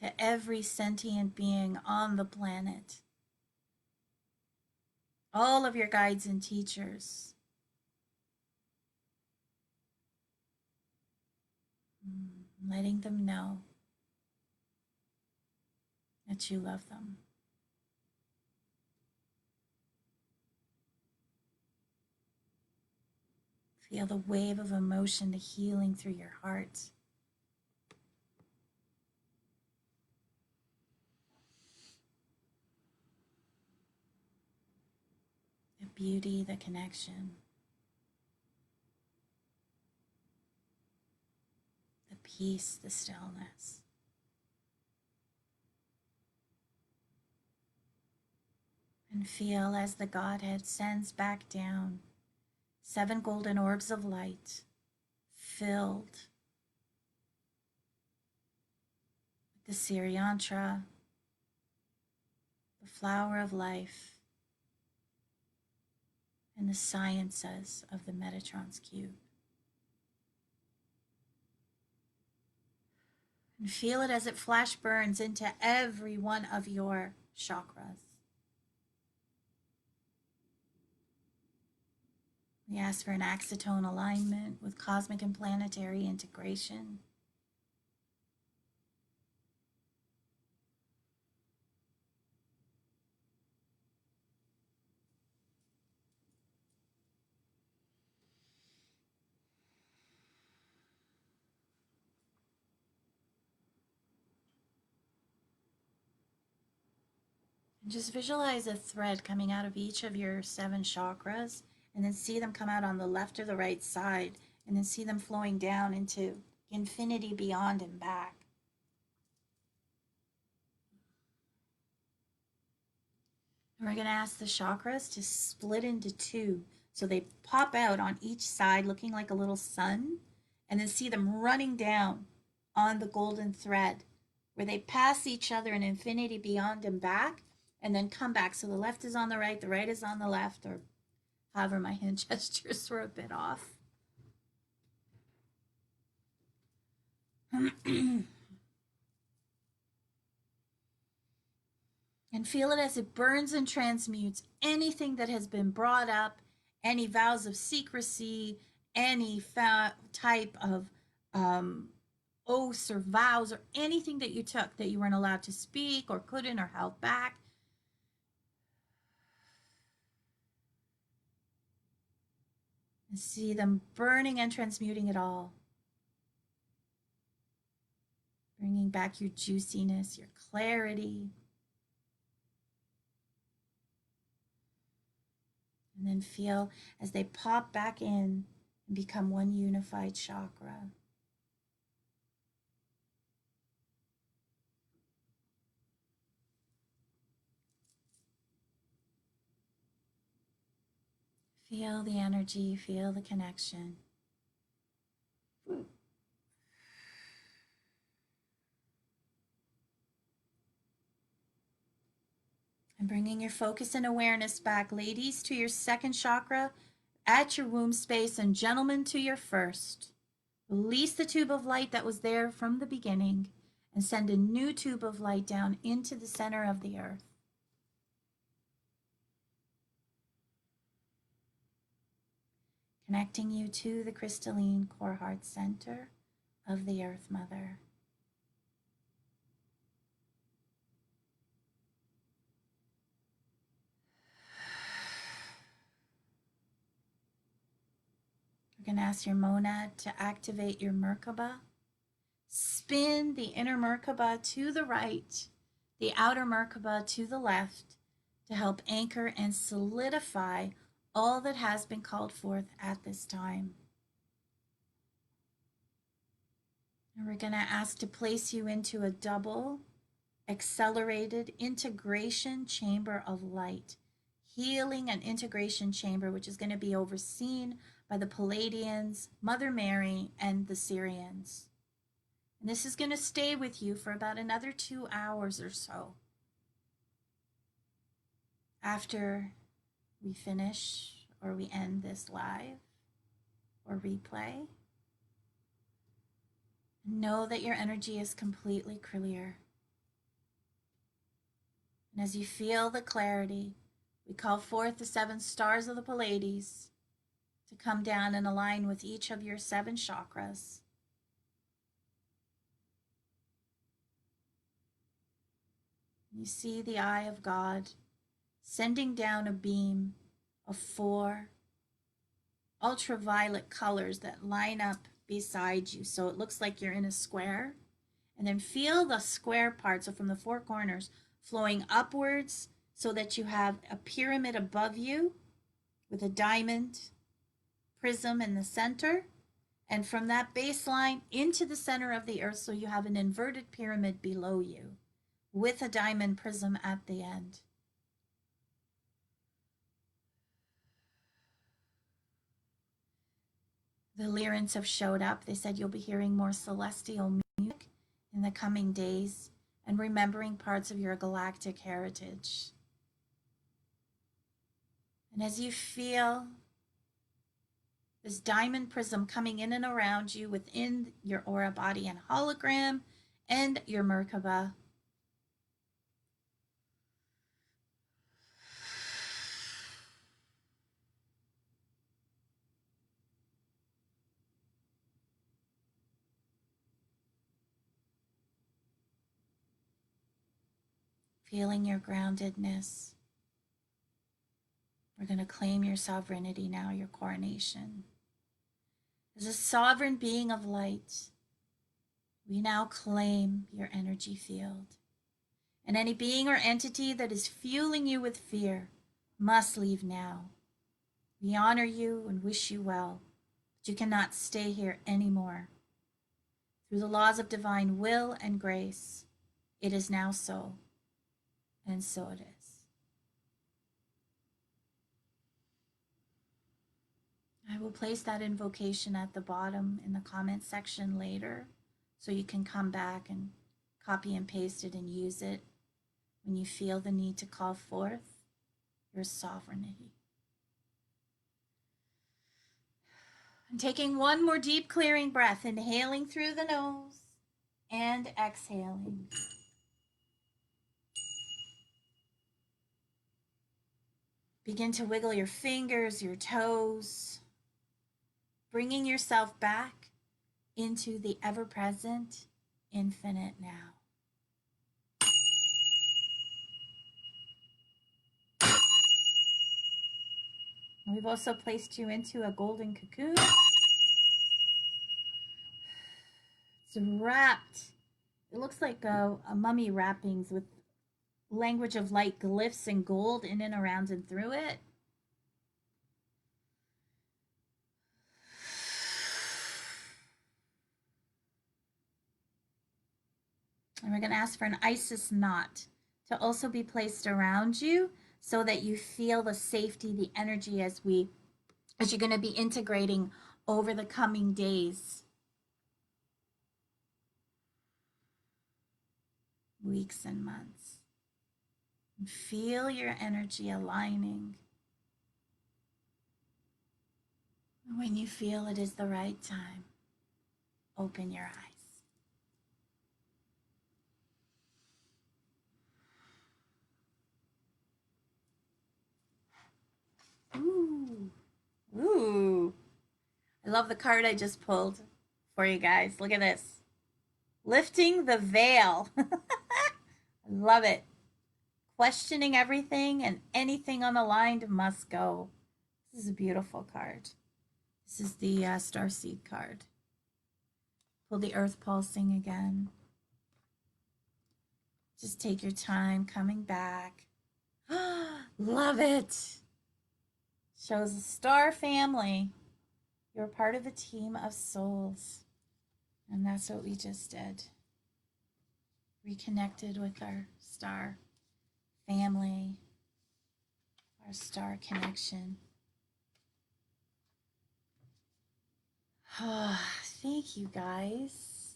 to every sentient being on the planet, all of your guides and teachers. Letting them know that you love them. Feel the wave of emotion, the healing through your heart. The beauty, the connection, the peace, the stillness. And feel as the Godhead sends back down 7 golden orbs of light filled with the Siriantra, the flower of life, and the sciences of the Metatron's cube. And feel it as it flash burns into every one of your chakras. We ask for an axitone alignment with cosmic and planetary integration. And just visualize a thread coming out of each of your 7 chakras, and then see them come out on the left or the right side, and then see them flowing down into infinity beyond and back. And we're going to ask the chakras to split into 2. So they pop out on each side looking like a little sun, and then see them running down on the golden thread where they pass each other in infinity beyond and back, and then come back. So the left is on the right is on the left, or however my hand gestures were a bit off. And feel it as it burns and transmutes anything that has been brought up, any vows of secrecy, any type of oaths or vows or anything that you took that you weren't allowed to speak or couldn't or held back. And see them burning and transmuting it all. Bringing back your juiciness, your clarity. And then feel as they pop back in and become one unified chakra. Feel the energy, feel the connection. And bringing your focus and awareness back, ladies, to your 2nd chakra at your womb space, and gentlemen to your 1st. Release the tube of light that was there from the beginning and send a new tube of light down into the center of the earth. Connecting you to the crystalline core heart center of the Earth Mother. We're going to ask your monad to activate your Merkaba. Spin the inner Merkaba to the right, the outer Merkaba to the left, to help anchor and solidify all that has been called forth at this time. And we're going to ask to place you into a double accelerated integration chamber of light, healing and integration chamber, which is going to be overseen by the Palladians, Mother Mary, and the Syrians. And this is going to stay with you for about another 2 hours or so. After we finish or we end this live or replay, know that your energy is completely clear. And as you feel the clarity, we call forth the 7 stars of the Pleiades to come down and align with each of your 7 chakras. You see the eye of God sending down a beam of 4 ultraviolet colors that line up beside you. So it looks like you're in a square. And then feel the square part, so from the 4 corners, flowing upwards so that you have a pyramid above you with a diamond prism in the center. And from that baseline into the center of the earth, so you have an inverted pyramid below you with a diamond prism at the end. The Lyrans have showed up. They said you'll be hearing more celestial music in the coming days and remembering parts of your galactic heritage. And as you feel this diamond prism coming in and around you within your aura body and hologram and your Merkaba, feeling your groundedness. We're going to claim your sovereignty now, your coronation. As a sovereign being of light, we now claim your energy field. And any being or entity that is fueling you with fear must leave now. We honor you and wish you well, but you cannot stay here anymore. Through the laws of divine will and grace, it is now so, and so it is. I will place that invocation at the bottom in the comment section later, so you can come back and copy and paste it and use it when you feel the need to call forth your sovereignty. And taking one more deep clearing breath, inhaling through the nose and exhaling. Begin to wiggle your fingers, your toes, bringing yourself back into the ever-present, infinite now. And we've also placed you into a golden cocoon. It's wrapped. It looks like a mummy wrappings with language of light glyphs and gold in and around and through it. And we're going to ask for an Isis knot to also be placed around you so that you feel the safety, the energy as you're going to be integrating over the coming days, weeks, and months. And feel your energy aligning. And when you feel it is the right time, open your eyes. Ooh. Ooh. I love the card I just pulled for you guys. Look at this. Lifting the veil. I love it. Questioning everything and anything on the line must go. This is a beautiful card. This is the Starseed card. Pull the earth pulsing again. Just take your time coming back. Love it. Shows a star family. You're part of a team of souls. And that's what we just did. Reconnected with our star family, our star connection. Thank you, guys.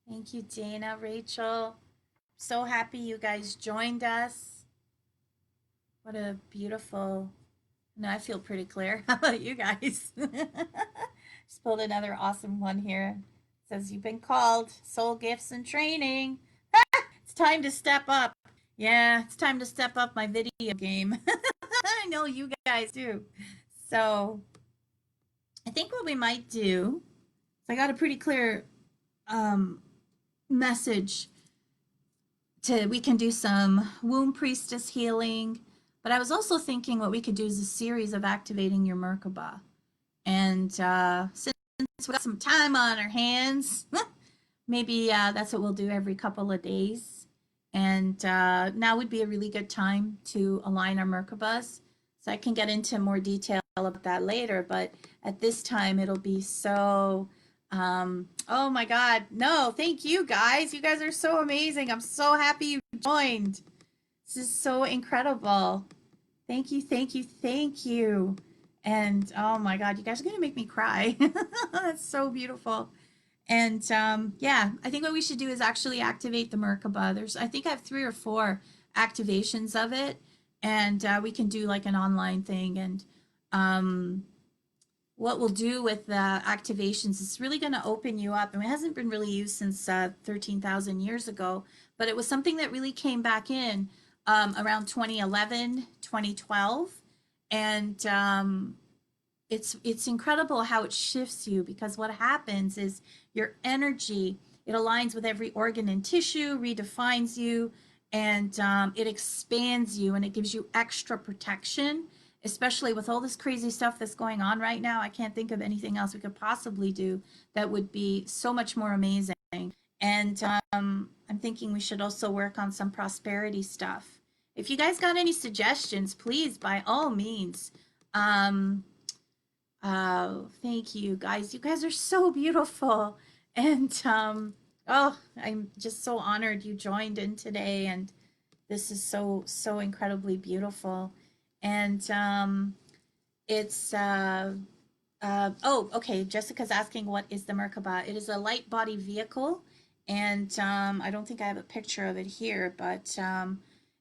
Thank you, Dana, Rachel. So happy you guys joined us. What a beautiful... No, I feel pretty clear. How about you guys? Just pulled another awesome one here. says you've been called, soul gifts and training. It's time to step up. Yeah, it's time to step up my video game. I know you guys do. So I think what we might do, I got a pretty clear um, message to, we can do some womb priestess healing, but I was also thinking what we could do is a series of activating your Merkaba. And since we got some time on our hands, maybe that's what we'll do every couple of days. And now would be a really good time to align our Merkabas. So I can get into more detail about that later, but at this time it'll be so oh my God. No, thank you guys. You guys are so amazing. I'm so happy you joined. This is so incredible. Thank you, thank you, thank you. And oh my God, you guys are going to make me cry. That's so beautiful. And yeah, I think what we should do is actually activate the Merkaba. I think I have 3 or 4 activations of it, and we can do like an online thing. And um, what we'll do with the activations is really going to open you up. And it hasn't been really used since 13,000 years ago, but it was something that really came back in around 2011, 2012. And it's incredible how it shifts you, because what happens is your energy, it aligns with every organ and tissue, redefines you, and it expands you, and it gives you extra protection, especially with all this crazy stuff that's going on right now. I can't think of anything else we could possibly do that would be so much more amazing. And I'm thinking we should also work on some prosperity stuff. If you guys got any suggestions, please, by all means. Um, Oh, thank you guys. You guys are so beautiful. And oh, I'm just so honored you joined in today, and this is so incredibly beautiful. And it's oh, okay, Jessica's asking what is the Merkaba? It is a light body vehicle, and I don't think I have a picture of it here, but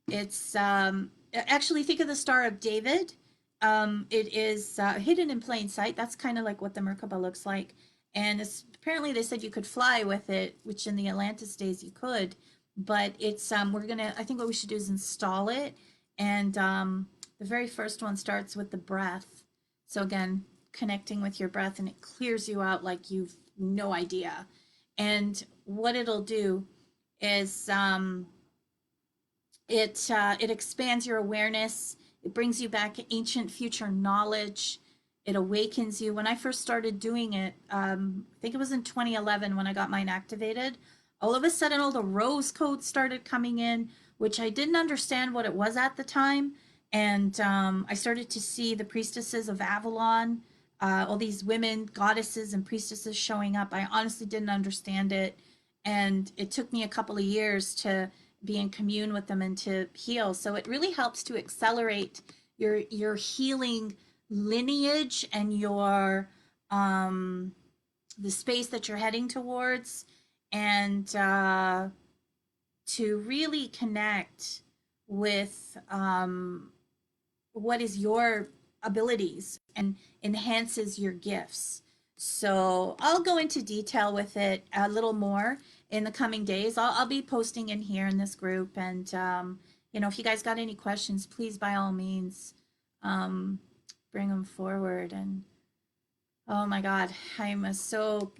it's actually, think of the Star of David. It is hidden in plain sight. That's kind of like what the Merkaba looks like. And apparently they said you could fly with it, which in the Atlantis days you could. But it's we're gonna. I think what we should do is install it, and the very first one starts with the breath. So again, connecting with your breath, and it clears you out like you've no idea. And what it'll do is it expands your awareness. It brings you back ancient future knowledge. It awakens you. When I first started doing it, I think it was in 2011 when I got mine activated. All of a sudden, all the rose codes started coming in, which I didn't understand what it was at the time. And I started to see the priestesses of Avalon, all these women, goddesses, and priestesses showing up. I honestly didn't understand it. And it took me a couple of years to be in commune with them and to heal. So it really helps to accelerate your healing lineage and your the space that you're heading towards, and to really connect with what is your abilities and enhances your gifts. So I'll go into detail with it a little more in the coming days. I'll be posting in here in this group. And, if you guys got any questions, please, by all means, um, bring them forward. And oh my God, I'm so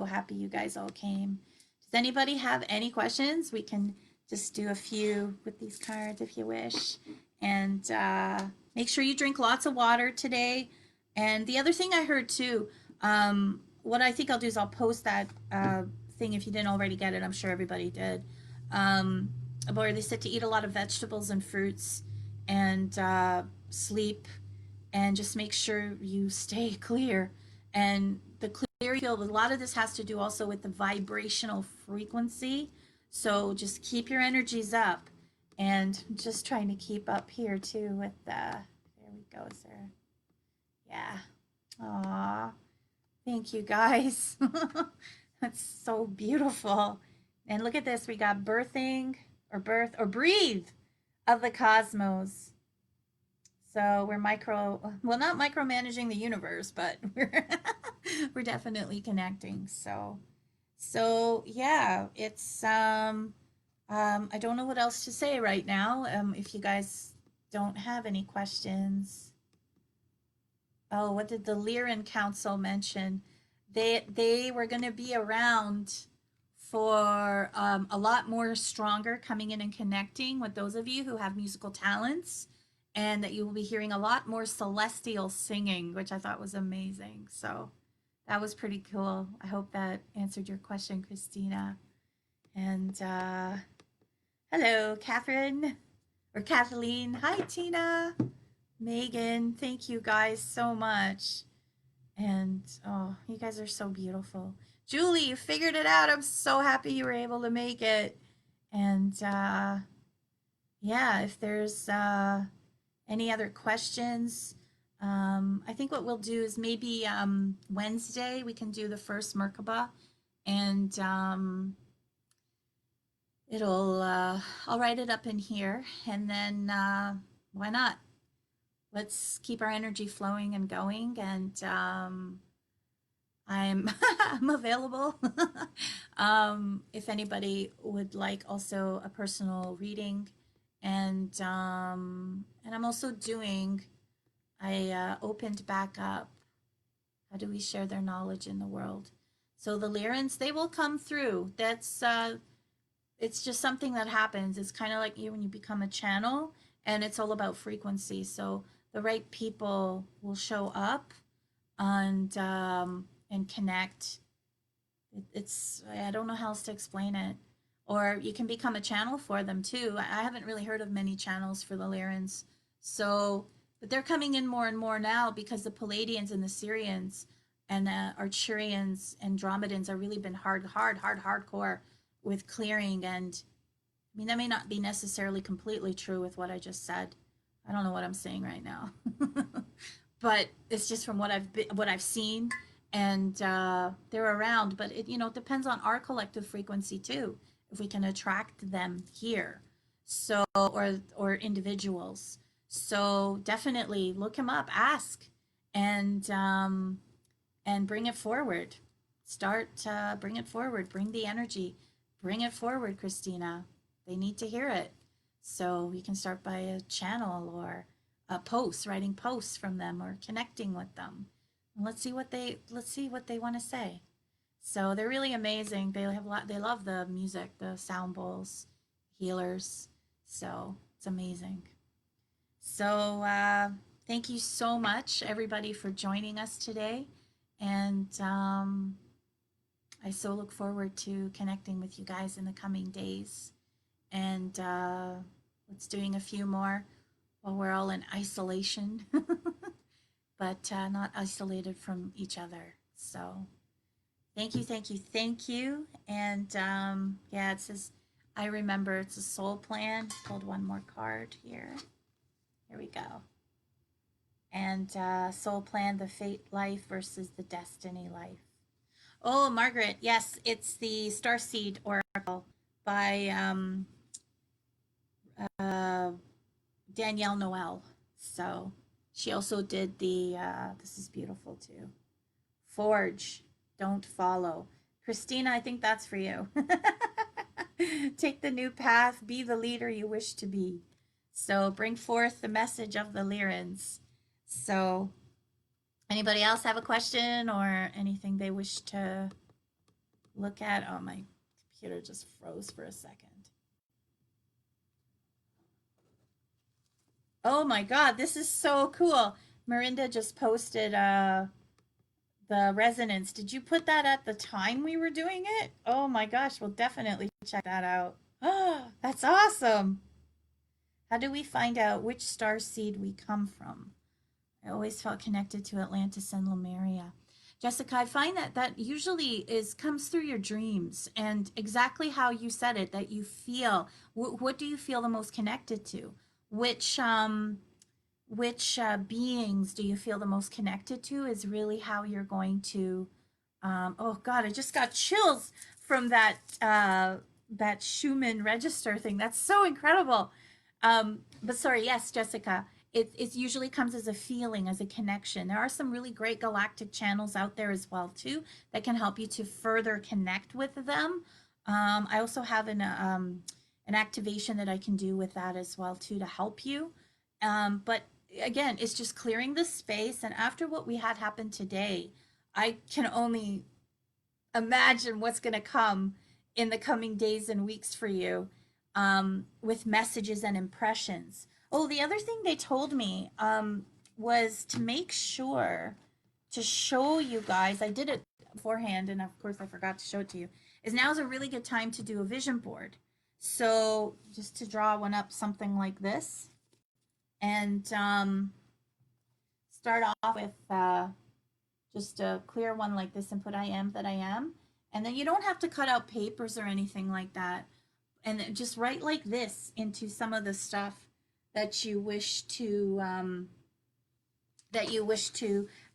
happy you guys all came. Does anybody have any questions? We can just do a few with these cards if you wish. And make sure you drink lots of water today. And the other thing I heard too, what I think I'll do is I'll post that thing if you didn't already get it. I'm sure everybody did. Where they said to eat a lot of vegetables and fruits, and sleep, and just make sure you stay clear. And the clear field, a lot of this has to do also with the vibrational frequency. So just keep your energies up, and just trying to keep up here too with the, there we go, sir. Yeah. Aw. Thank you guys. That's so beautiful. And look at this. We got birthing or birth or breathe of the cosmos. So we're well, not micromanaging the universe, but we're definitely connecting. So yeah, it's I don't know what else to say right now. If you guys don't have any questions. Oh, what did the Lyran Council mention? They were going to be around for a lot more stronger, coming in and connecting with those of you who have musical talents, and that you will be hearing a lot more celestial singing, which I thought was amazing. So that was pretty cool. I hope that answered your question, Christina. And hello, Catherine or Kathleen. Hi, Tina. Megan, thank you guys so much. And oh, you guys are so beautiful. Julie, you figured it out. I'm so happy you were able to make it. And yeah, if there's any other questions, I think what we'll do is maybe Wednesday we can do the first Merkaba, and it'll I'll write it up in here, and then why not? Let's keep our energy flowing and going, and I'm I'm available. If anybody would like also a personal reading, and I'm also doing. I opened back up. How do we share their knowledge in the world? So the Lyrans, they will come through. That's it's just something that happens. It's kind of like you when you become a channel, and it's all about frequency. So the right people will show up and connect. It's I don't know how else to explain it. Or you can become a channel for them too. I haven't really heard of many channels for the Lyrans. So, but they're coming in more and more now because the Palladians and the Syrians and the Arcturians and Dromedans are really been hardcore with clearing. And I mean, that may not be necessarily completely true with what I just said. I don't know what I'm saying right now, but it's just from what I've seen, and they're around. But it depends on our collective frequency too, if we can attract them here, so or individuals. So definitely look him up, ask, and bring it forward. Start bring it forward. Bring the energy. Bring it forward, Christina. They need to hear it. So you can start by a channel or a post, writing posts from them or connecting with them. And let's see what they want to say. So they're really amazing. They love the music, the sound bowls, healers. So it's amazing. So thank you so much, everybody, for joining us today. And I so look forward to connecting with you guys in the coming days. And let's doing a few more while we're all in isolation, but not isolated from each other. So thank you, thank you, thank you. And yeah, it says, I remember it's a soul plan. Pulled one more card here. Here we go. And soul plan, the fate life versus the destiny life. Oh, Margaret, yes, it's the Starseed Oracle by uh, Danielle Noel. So she also did this is beautiful too. Forge, don't follow. Christina, I think that's for you. Take the new path, be the leader you wish to be. So bring forth the message of the Lyrans. So anybody else have a question or anything they wish to look at? Oh, my computer just froze for a second. Oh my God, this is so cool. Marinda just posted the resonance. Did you put that at the time we were doing it? Oh my gosh, we'll definitely check that out. Oh, that's awesome. How do we find out which star seed we come from? I always felt connected to Atlantis and Lemuria. Jessica, I find that usually comes through your dreams, and exactly how you said it, that you feel. What do you feel the most connected to? Which beings do you feel the most connected to is really how you're going to. Oh God, I just got chills from that Schumann register thing. That's so incredible. But sorry, yes, Jessica, it usually comes as a feeling, as a connection. There are some really great galactic channels out there as well too that can help you to further connect with them. I also have an activation that I can do with that as well too to help you. But again, it's just clearing the space. And after what we had happen today, I can only imagine what's going to come in the coming days and weeks for you, with messages and impressions. Oh, the other thing they told me, was to make sure to show you guys, I did it beforehand, and of course I forgot to show it to you, is now is a really good time to do a vision board. So just to draw one up, something like this, and start off with just a clear one like this and put I am that I am. And then you don't have to cut out papers or anything like that. And just write like this into some of the stuff that you wish to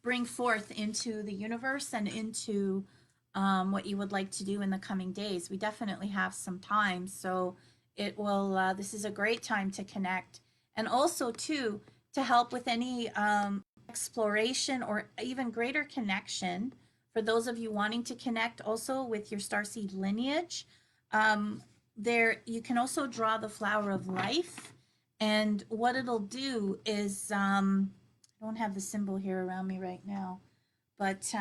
bring forth into the universe and into what you would like to do in the coming days. We definitely have some time, so it will. This is a great time to connect, and also too to help with any exploration or even greater connection for those of you wanting to connect also with your starseed lineage. There you can also draw the flower of life, and what it'll do is I don't have the symbol here around me right now, but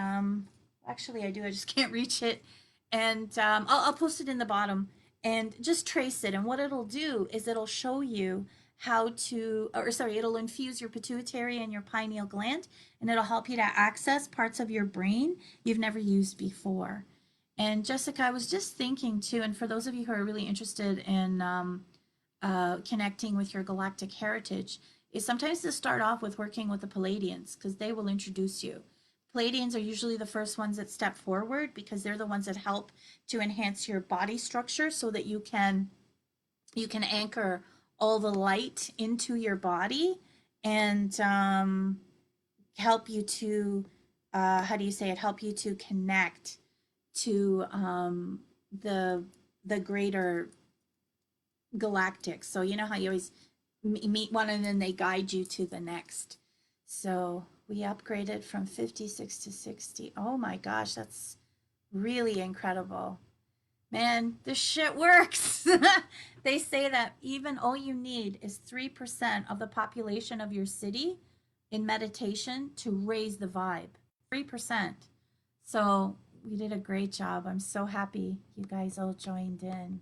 actually I do, I just can't reach it, and I'll post it in the bottom, and just trace it, and what it'll do is it'll show you how to, or sorry, it'll infuse your pituitary and your pineal gland, and it'll help you to access parts of your brain you've never used before. And Jessica, I was just thinking too, and for those of you who are really interested in connecting with your galactic heritage, is sometimes to start off with working with the Palladians, because they will introduce you. Palladians are usually the first ones that step forward because they're the ones that help to enhance your body structure so that you can anchor all the light into your body, and help you to how do you say it, help you to connect to the greater galactic. So you know how you always meet one and then they guide you to the next. So we upgraded from 56 to 60. Oh my gosh, that's really incredible. Man, this shit works. They say that even all you need is 3% of the population of your city in meditation to raise the vibe. 3%. So we did a great job. I'm so happy you guys all joined in.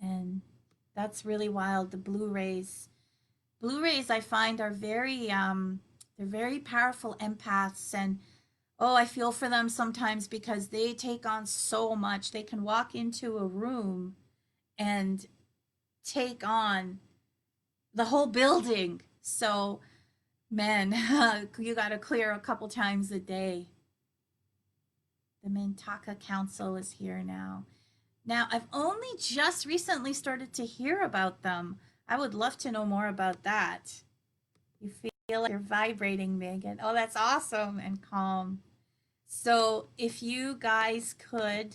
And that's really wild. The Blu-rays. Blu-rays I find are they're very powerful empaths, and oh, I feel for them sometimes because they take on so much. They can walk into a room and take on the whole building. So, man, you got to clear a couple times a day. The Mintaka Council is here now. Now, I've only just recently started to hear about them. I would love to know more about that. You feel like you're vibrating, Megan. Oh, that's awesome and calm. So if you guys could,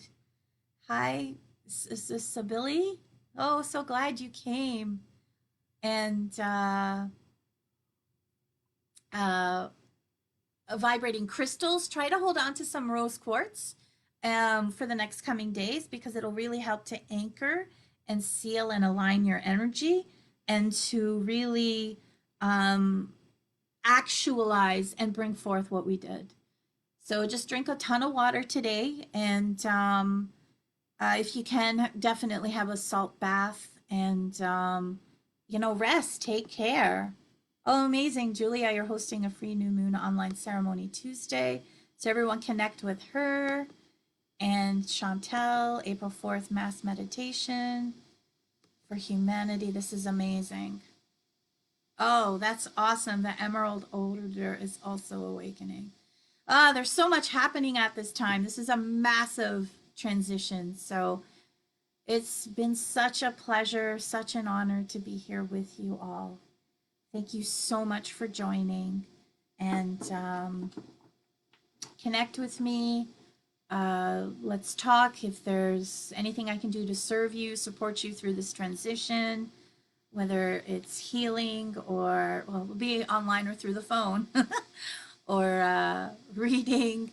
hi, Sabili. Oh, so glad you came. And vibrating crystals, try to hold on to some rose quartz for the next coming days, because it'll really help to anchor and seal and align your energy, and to really actualize and bring forth what we did. So just drink a ton of water today, and if you can, definitely have a salt bath, and rest. Take care. Oh, amazing, Julia! You're hosting a free new moon online ceremony Tuesday, so everyone connect with her. And Chantel, April 4th, mass meditation for humanity. This is amazing. Oh, that's awesome. The Emerald Order is also awakening. There's so much happening at this time. This is a massive transition. So it's been such a pleasure, such an honor to be here with you all. Thank you so much for joining, and connect with me. Let's talk. If there's anything I can do to serve you, support you through this transition, whether it's healing or, well, it'll be online or through the phone, or reading.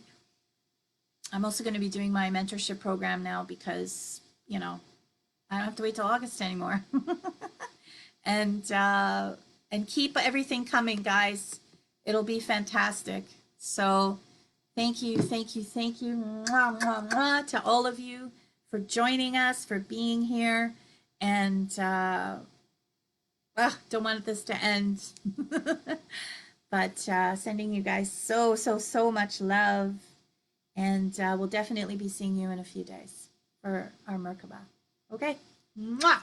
I'm also going to be doing my mentorship program now because, you know, I don't have to wait till August anymore. and keep everything coming, guys. It'll be fantastic. So thank you, thank you, thank you, mwah, mwah, mwah, to all of you for joining us, for being here, and don't want this to end. But sending you guys so, so, so much love. And we'll definitely be seeing you in a few days for our Merkaba. Okay? Mwah!